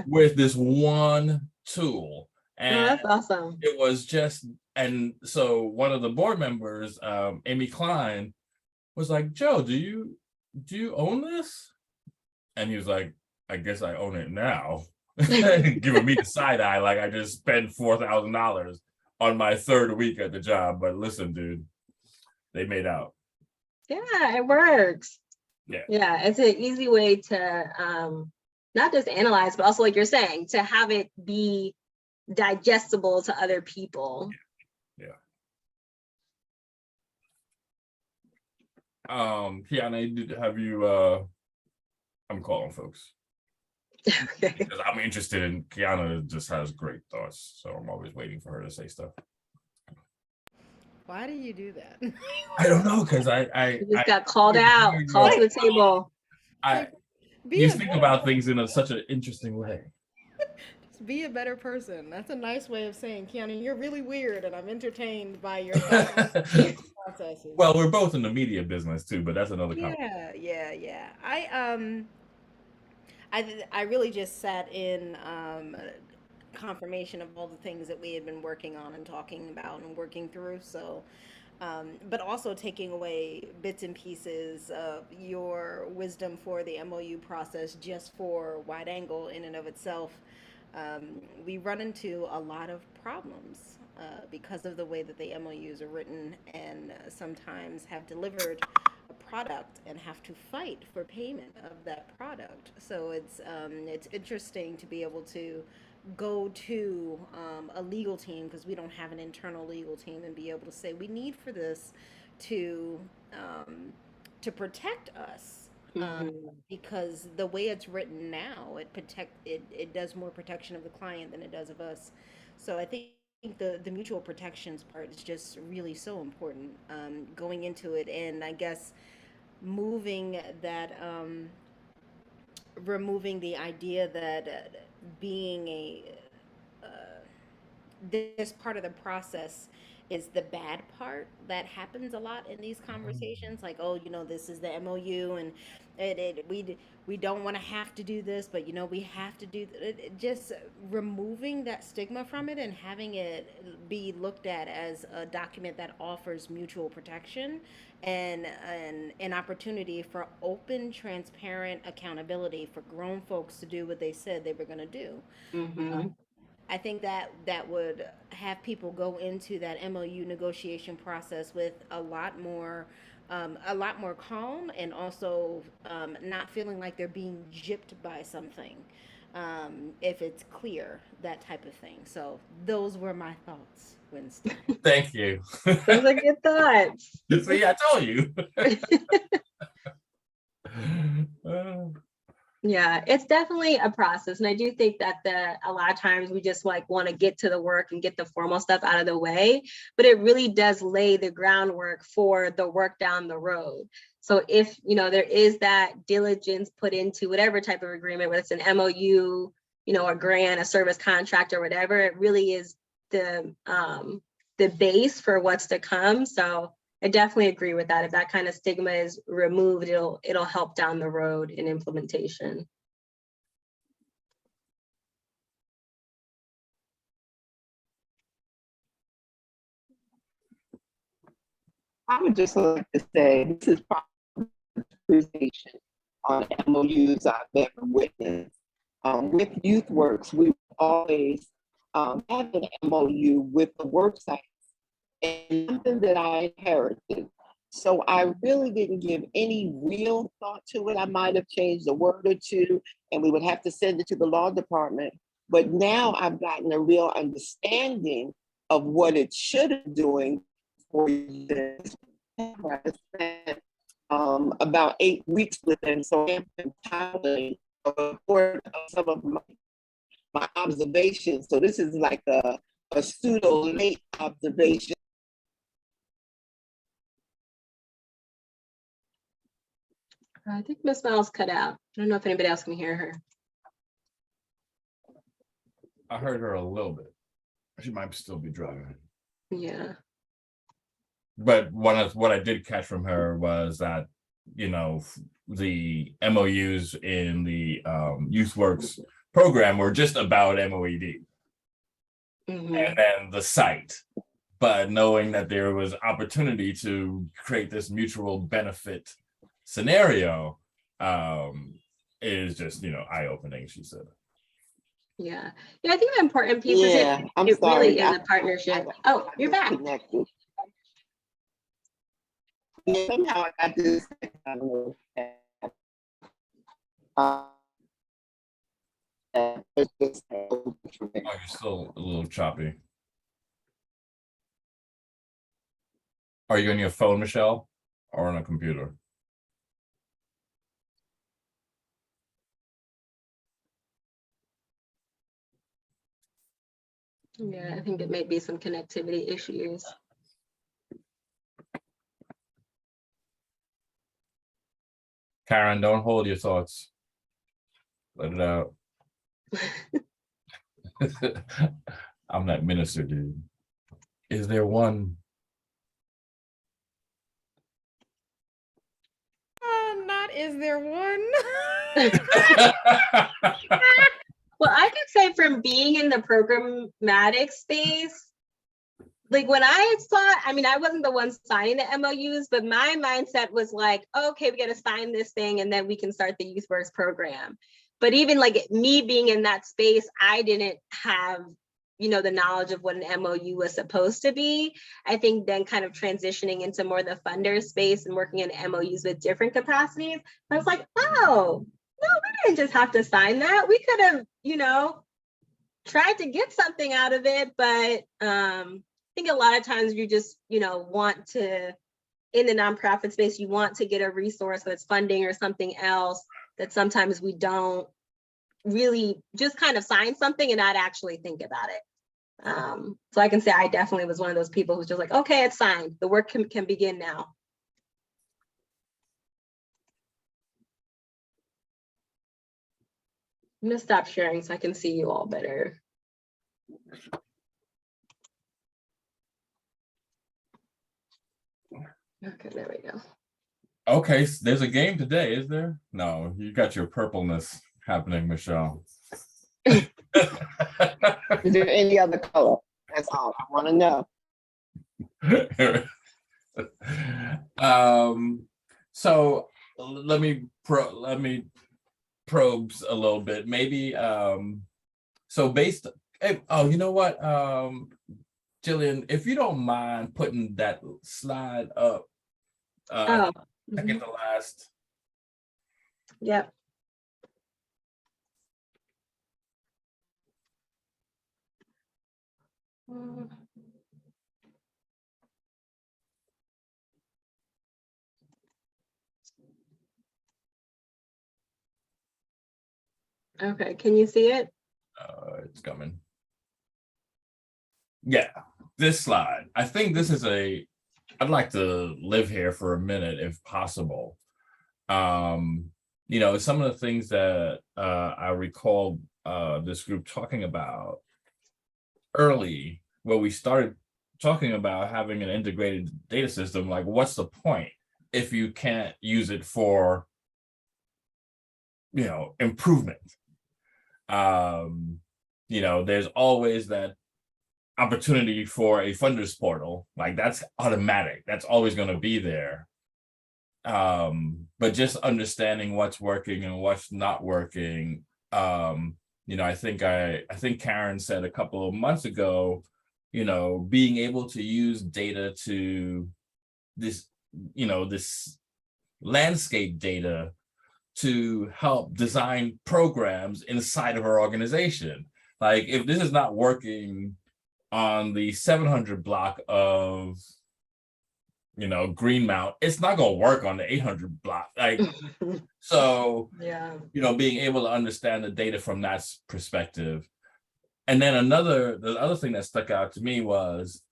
with this one tool. And that's awesome. It was just, and so one of the board members, Amy Klein, was like, Joe, do you own this? And he was like, I guess I own it now. Giving me the side eye, like I just spent $4,000 on my third week at the job. But listen, dude, they made out. Yeah, it works. Yeah, it's an easy way to not just analyze, but also, like you're saying, to have it be digestible to other people. Kiana, have you I'm calling folks. Okay. Because I'm interested in, Kiana just has great thoughts, so I'm always waiting for her to say stuff. Why do you do that? I don't know, because I just got called out, called to the table. You think about things in such an interesting way. Just be a better person. That's a nice way of saying, Kiana, you're really weird, and I'm entertained by your processes. Well, we're both in the media business too, but that's another conversation. Yeah. I really just sat in confirmation of all the things that we had been working on and talking about and working through. So, but also taking away bits and pieces of your wisdom for the MOU process, just for Wide Angle in and of itself. We run into a lot of problems because of the way that the MOUs are written, and sometimes have delivered a product and have to fight for payment of that product. So it's interesting to be able to go to a legal team, because we don't have an internal legal team, and be able to say, we need for this to protect us. Because the way it's written now, it does more protection of the client than it does of us. So I think the mutual protections part is just really so important going into it. And I guess removing the idea that being this part of the process is the bad part that happens a lot in these conversations. Like, oh, this is the MOU, and We don't want to have to do this, but we have to do just removing that stigma from it and having it be looked at as a document that offers mutual protection and an opportunity for open, transparent accountability for grown folks to do what they said they were going to do. Mhm. I think that that would have people go into that MOU negotiation process with a lot more calm, and also not feeling like they're being gypped by something. If it's clear, that type of thing. So those were my thoughts, Winston. Thank you. Those are good thoughts. See, I told you. Yeah, it's definitely a process. And I do think that a lot of times we just like want to get to the work and get the formal stuff out of the way, but it really does lay the groundwork for the work down the road. So if, there is that diligence put into whatever type of agreement, whether it's an MOU, a grant, a service contract or whatever, it really is the base for what's to come. So I definitely agree with that. If that kind of stigma is removed, it'll help down the road in implementation. I would just like to say, this is probably the presentation on MOUs I've ever witnessed. With YouthWorks, we always have an MOU with the work sites, and something that I inherited. So I really didn't give any real thought to it. I might have changed a word or two, and we would have to send it to the law department. But now I've gotten a real understanding of what it should be doing for this. I spent about 8 weeks with them, so I'm compiling a report of some of my observations. So this is like a pseudo late observation. I think Miss Miles cut out. I don't know if anybody else can hear her. I heard her a little bit. She might still be driving. Yeah. But what I did catch from her was that, the MOUs in the YouthWorks program were just about MOED Mhm. and then the site. But knowing that there was opportunity to create this mutual benefit scenario is just, eye-opening, she said. Yeah. I think the important piece Yeah, is I'm it really sorry. is a partnership. Oh, you're back. Connected. Yeah, somehow I got this. Oh, you're still a little choppy. Are you on your phone, Michelle, or on a computer? Yeah, I think it may be some connectivity issues. Karen, don't hold your thoughts. Let it out. I'm that minister, dude. Is there one? Not is there one? Well, I could say from being in the programmatic space, like when I saw, I wasn't the one signing the MOUs, but my mindset was like, okay, we got to sign this thing and then we can start the YouthWorks program. But even like me being in that space, I didn't have, the knowledge of what an MOU was supposed to be. I think then kind of transitioning into more the funder space and working in MOUs with different capacities, I was like, oh, no, we didn't just have to sign that. We could have, tried to get something out of it. But I think a lot of times you just, want to, in the nonprofit space, you want to get a resource that's funding or something else that sometimes we don't really just kind of sign something and not actually think about it. So I can say I definitely was one of those people who's just like, okay, it's signed. The work can begin now. I'm gonna stop sharing so I can see you all better. Okay, there we go. Okay, there's a game today, is there? No, you got your purpleness happening, Michelle. Is there any other color? That's all I want to know. So let me probe a little bit. Maybe so based oh, you know what? Jillian, if you don't mind putting that slide up, Oh, second to last. yep. Okay, can you see it? It's coming. Yeah, this slide. I think this is I'd like to live here for a minute if possible. You know, some of the things that I recall this group talking about early, where we started talking about having an integrated data system, like what's the point if you can't use it for, you know, improvement? You know, there's always that opportunity for a funders portal, like that's automatic, that's always going to be there. But just understanding what's working and what's not working. You know, I think Karen said a couple of months ago, you know, being able to use data to this, you know, this landscape data to help design programs inside of our organization. Like if this is not working on the 700 block of, you know, Greenmount, it's not going to work on the 800 block. Like, so, Yeah. you know, being able to understand the data from that perspective. And then the other thing that stuck out to me was,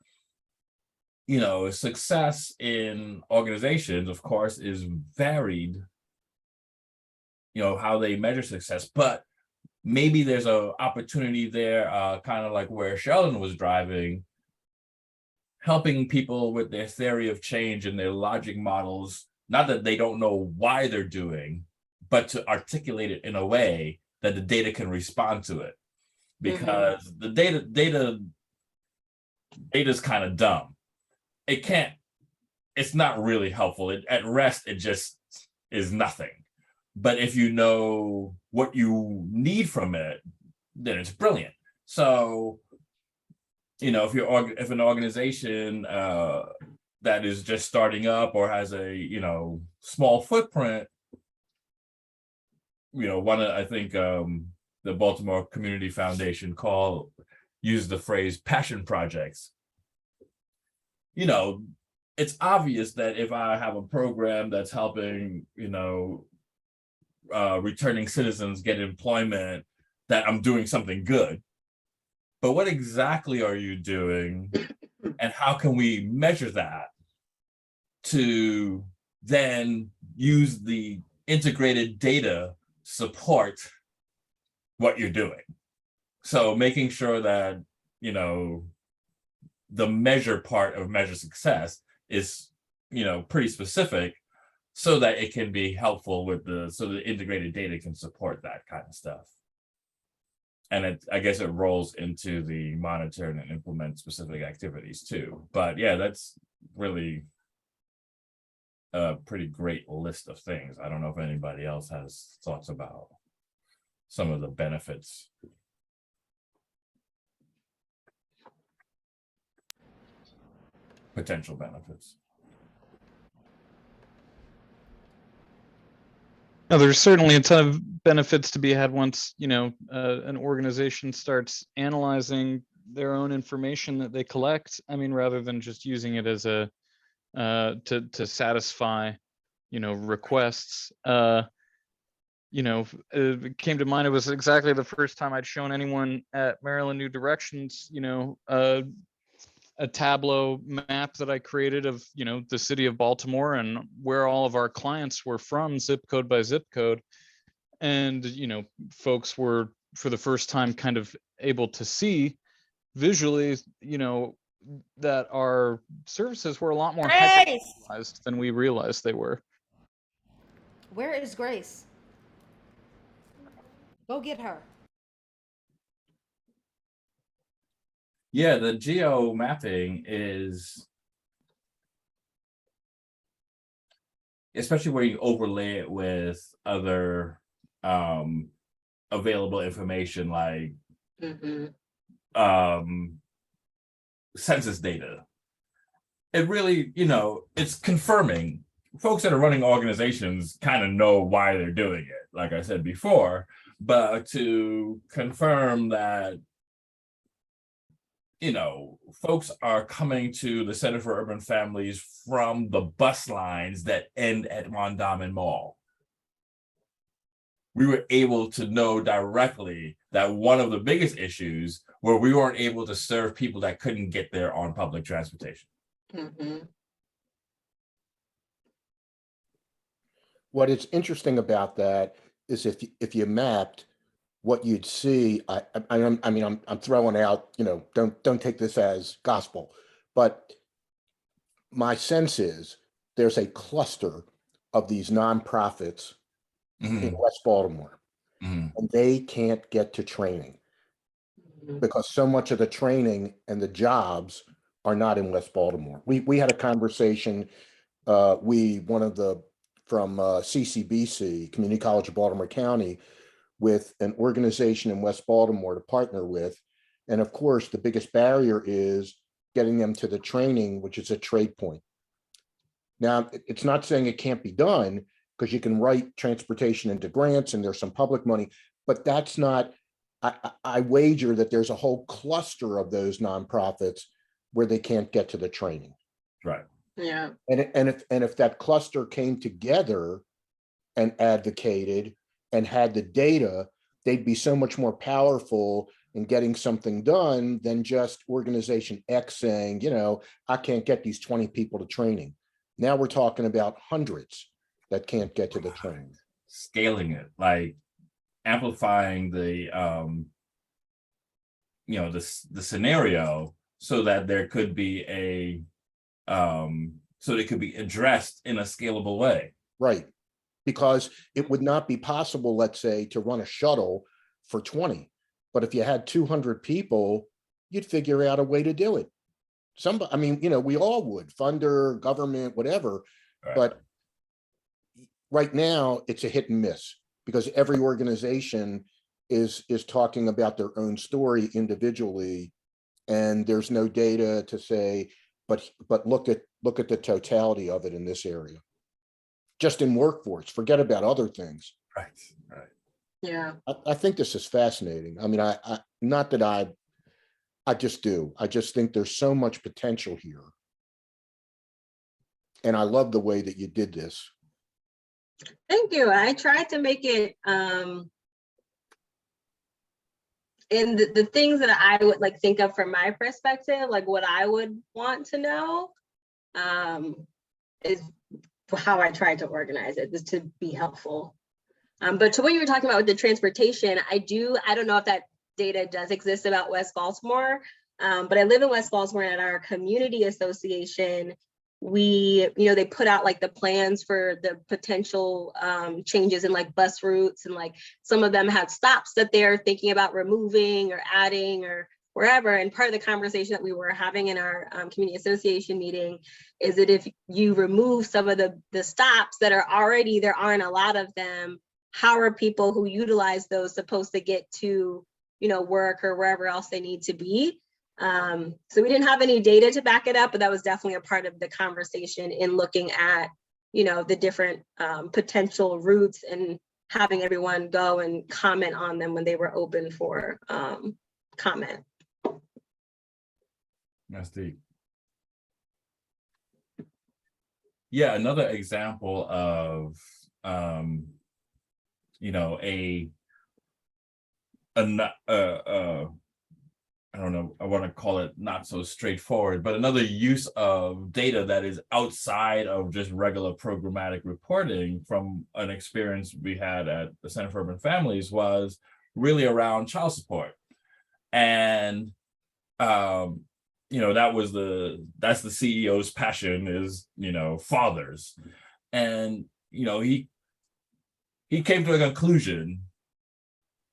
you know, success in organizations, of course, is varied, you know, how they measure success, but maybe there's an opportunity there, kind of like where Sheldon was driving, helping people with their theory of change and their logic models, not that they don't know why they're doing, but to articulate it in a way that the data can respond to it. Because the data is kind of dumb. It's not really helpful. At rest, it just is nothing. But if you know what you need from it, then it's brilliant. So, you know, if an organization that is just starting up or has a, you know, small footprint, you know, I think the Baltimore Community Foundation used the phrase passion projects. You know, it's obvious that if I have a program that's helping, you know, returning citizens get employment, that I'm doing something good. But what exactly are you doing, and how can we measure that to then use the integrated data support what you're doing? So making sure that, you know, the measure part of measure success is, you know, pretty specific, so that it can be helpful so the integrated data can support that kind of stuff. And I guess it rolls into the monitor and implement specific activities too. But yeah, that's really a pretty great list of things. I don't know if anybody else has thoughts about some of the benefits. Potential benefits. No, there's certainly a ton of benefits to be had once, you know, an organization starts analyzing their own information that they collect. I mean, rather than just using it as a to satisfy, you know, requests. You know, it came to mind. It was exactly the first time I'd shown anyone at Maryland New Directions, you know, a Tableau map that I created of, you know, the city of Baltimore and where all of our clients were from, zip code by zip code. And, you know, folks were for the first time kind of able to see visually, you know, that our services were a lot more Grace! than we realized they were. Where is Grace? Go get her. Yeah, the geo mapping is, especially where you overlay it with other available information like Mhm. Census data. It really, it's confirming. Folks that are running organizations kind of know why they're doing it, like I said before, but to confirm that, folks are coming to the Center for Urban Families from the bus lines that end at Mondawmin Mall. We were able to know directly that one of the biggest issues where we weren't able to serve people that couldn't get there on public transportation. Mhm. What is interesting about that is if you mapped what you'd see, I'm throwing out, don't take this as gospel, but my sense is there's a cluster of these nonprofits in West Baltimore, Mhm. and they can't get to training Mhm. because so much of the training and the jobs are not in West Baltimore. We had a conversation, from CCBC, Community College of Baltimore County, with an organization in West Baltimore to partner with. And of course, the biggest barrier is getting them to the training, which is a trade point. Now, it's not saying it can't be done, because you can write transportation into grants and there's some public money, but that's not, I wager that there's a whole cluster of those nonprofits where they can't get to the training. Right. Yeah. And if that cluster came together and advocated and had the data, they'd be so much more powerful in getting something done than just organization X saying, I can't get these 20 people to training. Now we're talking about hundreds that can't get to the training. Scaling it, like amplifying the the scenario so that there could be so it could be addressed in a scalable way. Right. Because it would not be possible, let's say, to run a shuttle for 20. But if you had 200 people, you'd figure out a way to do it. We all would, funder, government, whatever. Right. But right now it's a hit and miss, because every organization is talking about their own story individually, and there's no data to say, but look at the totality of it in this area. Just in workforce, forget about other things. Right. Yeah. I think this is fascinating. Not that I just do. I just think there's so much potential here. And I love the way that you did this. Thank you. I tried to make it in the things that I would think of from my perspective, like what I would want to know, is how I tried to organize it, is to be helpful. But to what you were talking about with the transportation, I don't know if that data does exist about West Baltimore, but I live in West Baltimore, and at our community association, they put out the plans for the potential changes in bus routes, and some of them have stops that they're thinking about removing or adding or wherever. And part of the conversation that we were having in our community association meeting is that if you remove some of the stops that are already, there aren't a lot of them, how are people who utilize those supposed to get to work or wherever else they need to be? So we didn't have any data to back it up, but that was definitely a part of the conversation in looking at, the different potential routes and having everyone go and comment on them when they were open for comment. That's deep. Yeah, another example of I don't know, I want to call it not so straightforward, but another use of data that is outside of just regular programmatic reporting from an experience we had at the Center for Urban Families was really around child support. And that's the CEO's passion is, fathers. And, he he came to a conclusion.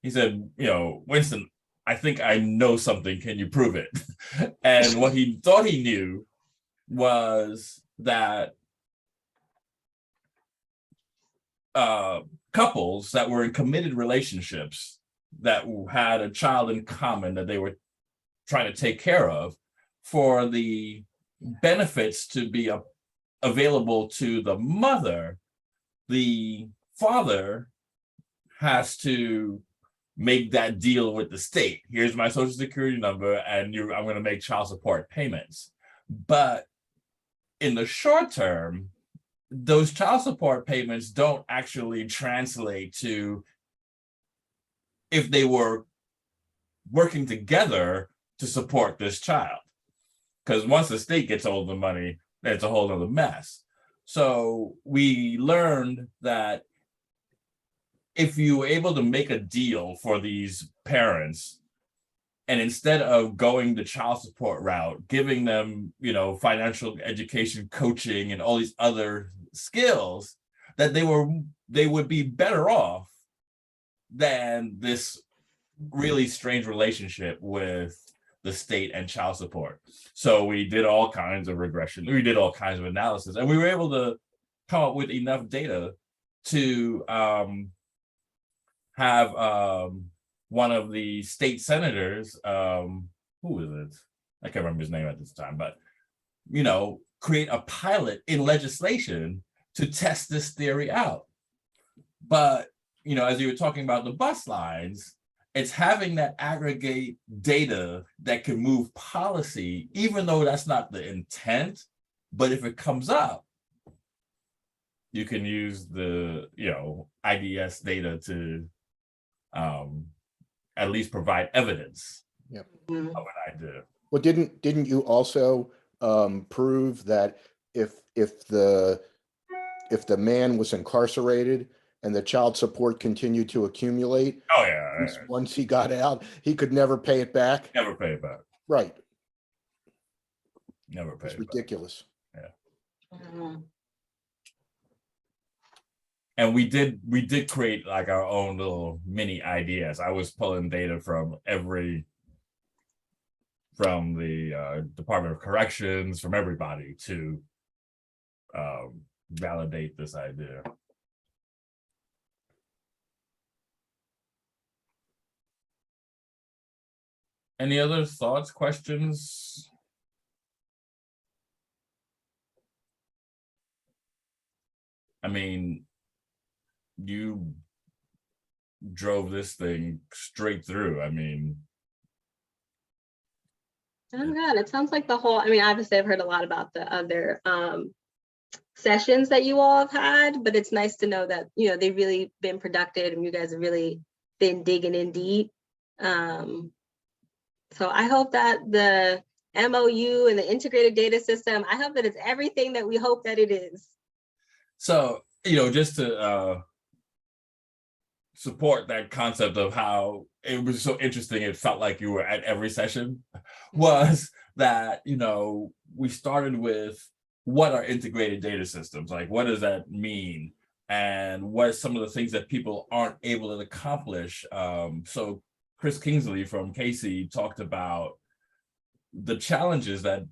He said, Winston, I think I know something. Can you prove it? And what he thought he knew was that couples that were in committed relationships that had a child in common that they were trying to take care of, for the benefits to be available to the mother, the father has to make that deal with the state. Here's my social security number, and I'm going to make child support payments. But in the short term, those child support payments don't actually translate to if they were working together to support this child. Because once the state gets all the money, it's a whole other mess. So we learned that if you were able to make a deal for these parents, and instead of going the child support route, giving them, financial education, coaching, and all these other skills, that they would be better off than this really strange relationship with the state and child support. So we did all kinds of regression. We did all kinds of analysis, and we were able to come up with enough data to have one of the state senators, who is it? I can't remember his name at this time, but, create a pilot in legislation to test this theory out. But, as you were talking about the bus lines, it's having that aggregate data that can move policy, even though that's not the intent. But if it comes up, you can use the, IDS data to at least provide evidence of an idea. Well, didn't you also prove that if the man was incarcerated and the child support continued to accumulate, Oh yeah, once he got out, he could never pay it back? never pay it back. Right. Never pay It's it back. ridiculous. Mhm. And we did create like our own little mini IDS. I was pulling data from the Department of Corrections, from everybody to validate this idea. Any other thoughts, questions? I mean, you drove this thing straight through. I mean, Oh, God, it sounds like obviously I've heard a lot about the other sessions that you all have had, but it's nice to know that, they've really been productive and you guys have really been digging in deep. So I hope that the MOU and the integrated data system, I hope that it's everything that we hope that it is. so, just to support that concept of how it was so interesting, it felt like you were at every session, was that, we started with what are integrated data systems? Like, what does that mean? And what are some of the things that people aren't able to accomplish? So Chris Kingsley from Casey talked about the challenges that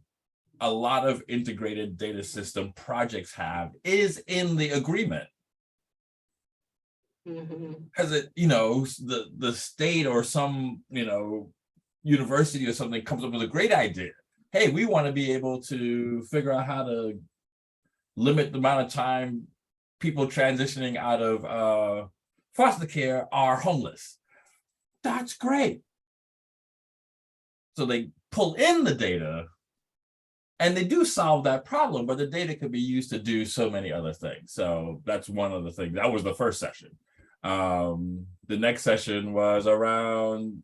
a lot of integrated data system projects have is in the agreement. Because the state or some, university or something comes up with a great idea. Hey, we want to be able to figure out how to limit the amount of time people transitioning out of foster care are homeless. That's great. So they pull in the data and they do solve that problem, but the data could be used to do so many other things. So that's one of the things. That was the first session. The next session was around,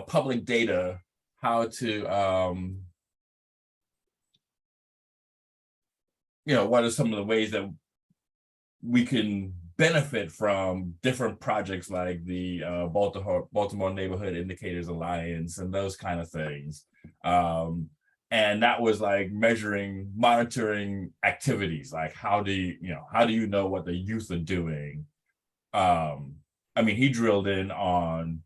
public data, how to, what are some of the ways that we can benefit from different projects like the Baltimore Neighborhood Indicators Alliance and those kind of things. and that was like monitoring activities, like how do you know what the youth are doing. I mean, he drilled in on,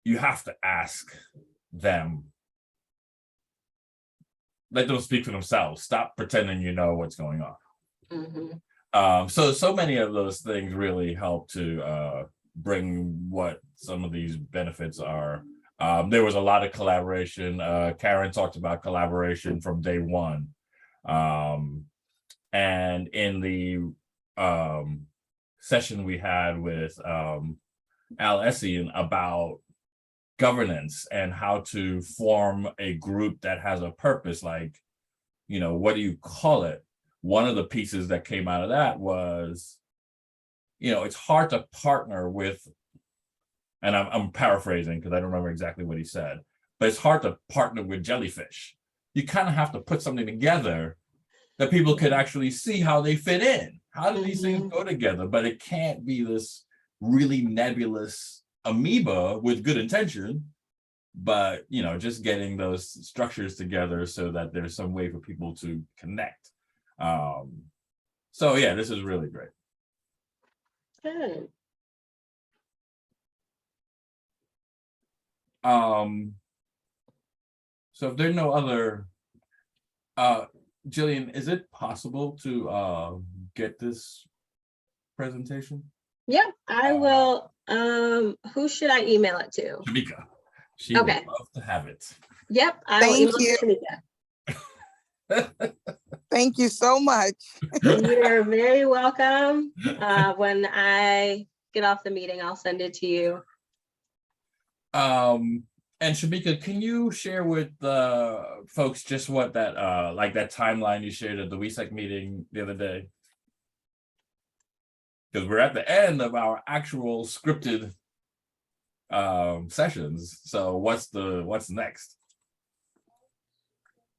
you have to ask them, let them speak for themselves, stop pretending you know what's going on. Mhm. So many of those things really help to bring what some of these benefits are. There was a lot of collaboration. Karen talked about collaboration from day one. And in the session we had with Al Essien about governance and how to form a group that has a purpose, like, what do you call it? One of the pieces that came out of that was, it's hard to partner with, and I'm paraphrasing because I don't remember exactly what he said, but it's hard to partner with jellyfish. You kind of have to put something together that people could actually see how they fit in. How do these things go together? But it can't be this really nebulous amoeba with good intention, but just getting those structures together so that there's some way for people to connect. So yeah, this is really great. Good. So if there are no other, Jillian, is it possible to get this presentation? Yep, I will. Who should I email it to? Shamika, she Okay. would love to have it. Yep, I will Thank email it to Shamika. Thank you so much. You're very welcome. When I get off the meeting, I'll send it to you. And Shamika, can you share with folks just what that like that timeline you shared at the WESEC meeting the other day? Because we're at the end of our actual scripted sessions. So what's next?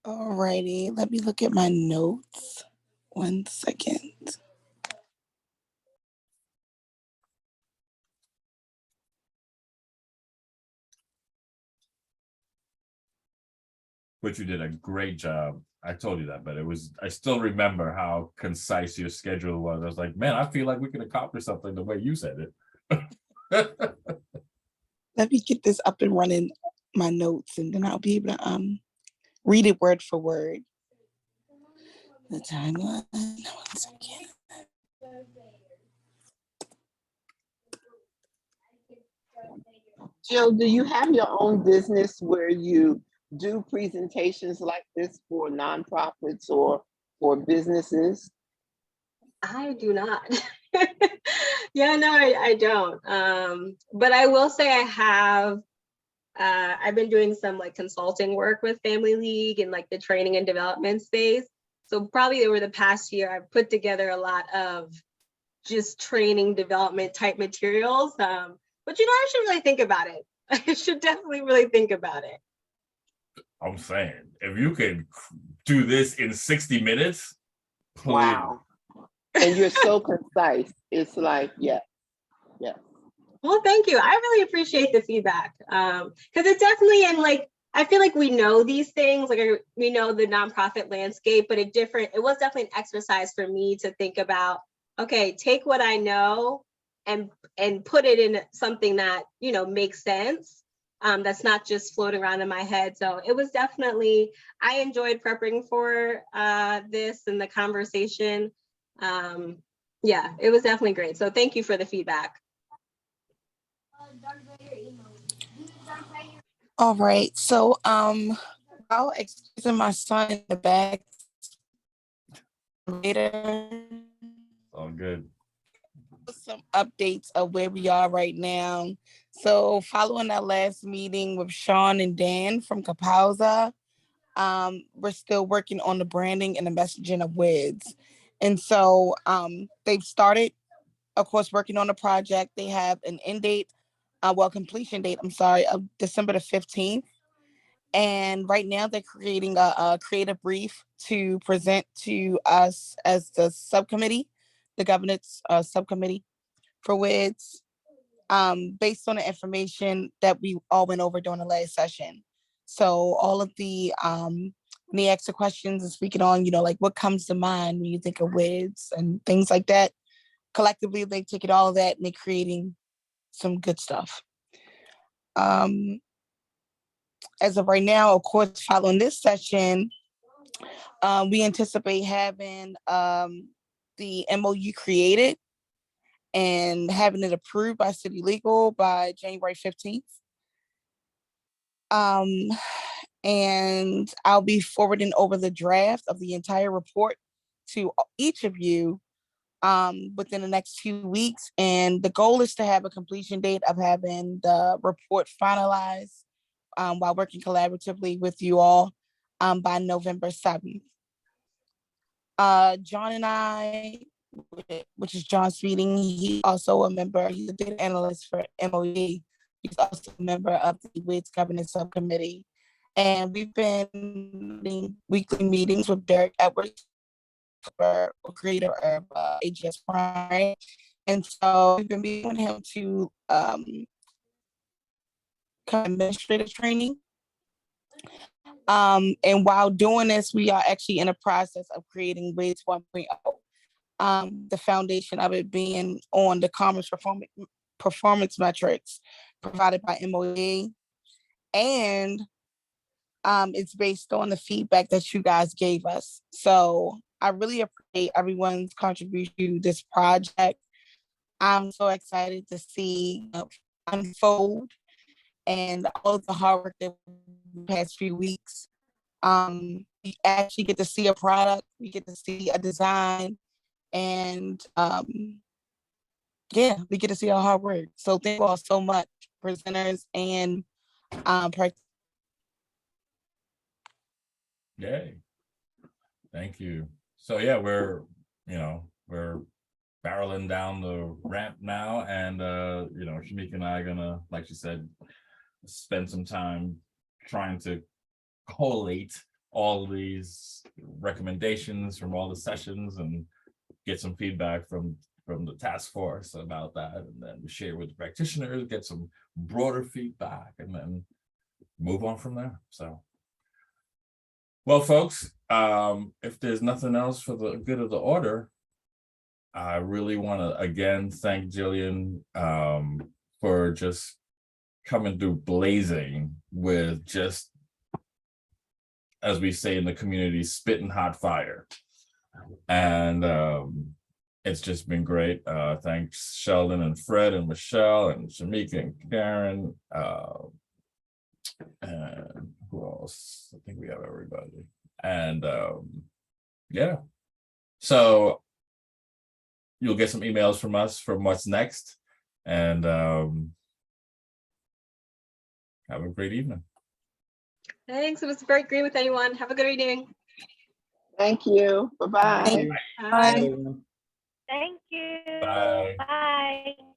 Alrighty, let me look at my notes. 1 second. But you did a great job. I told you that, but I still remember how concise your schedule was. I was like, man, I feel like we can accomplish something the way you said it. Let me get this up and running, my notes, and then I'll be able to read it word for word. The timeline. 1 second. Jill, do you have your own business where you do presentations like this for nonprofits or for businesses? I do not. Yeah, no, I don't. But I will say I have. I've been doing some like consulting work with Family League and like the training and development space. So probably over the past year, I've put together a lot of just training development type materials. But I should really think about it. I should definitely really think about it. I'm saying, if you could do this in 60 minutes, please. Wow. And you're so concise. It's like, yeah. Well, thank you. I really appreciate the feedback. Because it definitely, and like, I feel like we know these things, like we know the nonprofit landscape, but it was definitely an exercise for me to think about, okay, take what I know and put it in something that, makes sense. That's not just floating around in my head. So it was definitely, I enjoyed prepping for this and the conversation. Yeah, it was definitely great. So thank you for the feedback. All right, so I'll excuse my son in the back later. All good. Some updates of where we are right now. So following our last meeting with Sean and Dan from Kapauza, we're still working on the branding and the messaging of WIDS. And so they've started, of course, working on the project. They have an end date, completion date, of December the 15th. And right now they're creating a creative brief to present to us as the subcommittee, the governance subcommittee for WIDS, based on the information that we all went over during the last session. So all of the when they ask the questions and speaking on, like what comes to mind when you think of WIDS and things like that. Collectively, they take it all of that and they're creating some good stuff. As of right now, of course, following this session, we anticipate having the MOU created and having it approved by City Legal by January 15th. And I'll be forwarding over the draft of the entire report to each of you within the next few weeks. And the goal is to have a completion date of having the report finalized while working collaboratively with you all by November 7th. John and I, which is John Speeding, he's also a member, he's a data analyst for MOE. He's also a member of the WIDS Governance Subcommittee. And we've been doing weekly meetings with Derek Edwards, creator of AGS Prime. And so we've been meeting with him to administrative training. And while doing this, we are actually in a process of creating WIDS 1.0. The foundation of it being on the Commerce performance metrics provided by MOE. And it's based on the feedback that you guys gave us. So I really appreciate everyone's contribution to this project. I'm so excited to see unfold and all of the hard work that the past few weeks. We actually get to see a product, we get to see a design, and yeah, we get to see our hard work. So thank you all so much, presenters and Yay. Thank you. So yeah, we're barreling down the ramp now, and Shamika and I are gonna, like she said, spend some time trying to collate all of these recommendations from all the sessions and get some feedback from the task force about that, and then share with the practitioners, get some broader feedback, and then move on from there. So, well, folks, if there's nothing else for the good of the order, I really want to again thank Jillian for just coming through blazing with, just as we say in the community, spitting hot fire. And it's just been great. Thanks Sheldon and Fred and Michelle and Shamika and Karen. And who else? I think we have everybody. And yeah. So you'll get some emails from us from what's next. And have a great evening. Thanks. It was great agreeing with anyone. Have a good evening. Thank you. Bye-bye. Thank you. Bye. Bye, everyone. Thank you. Bye. Bye.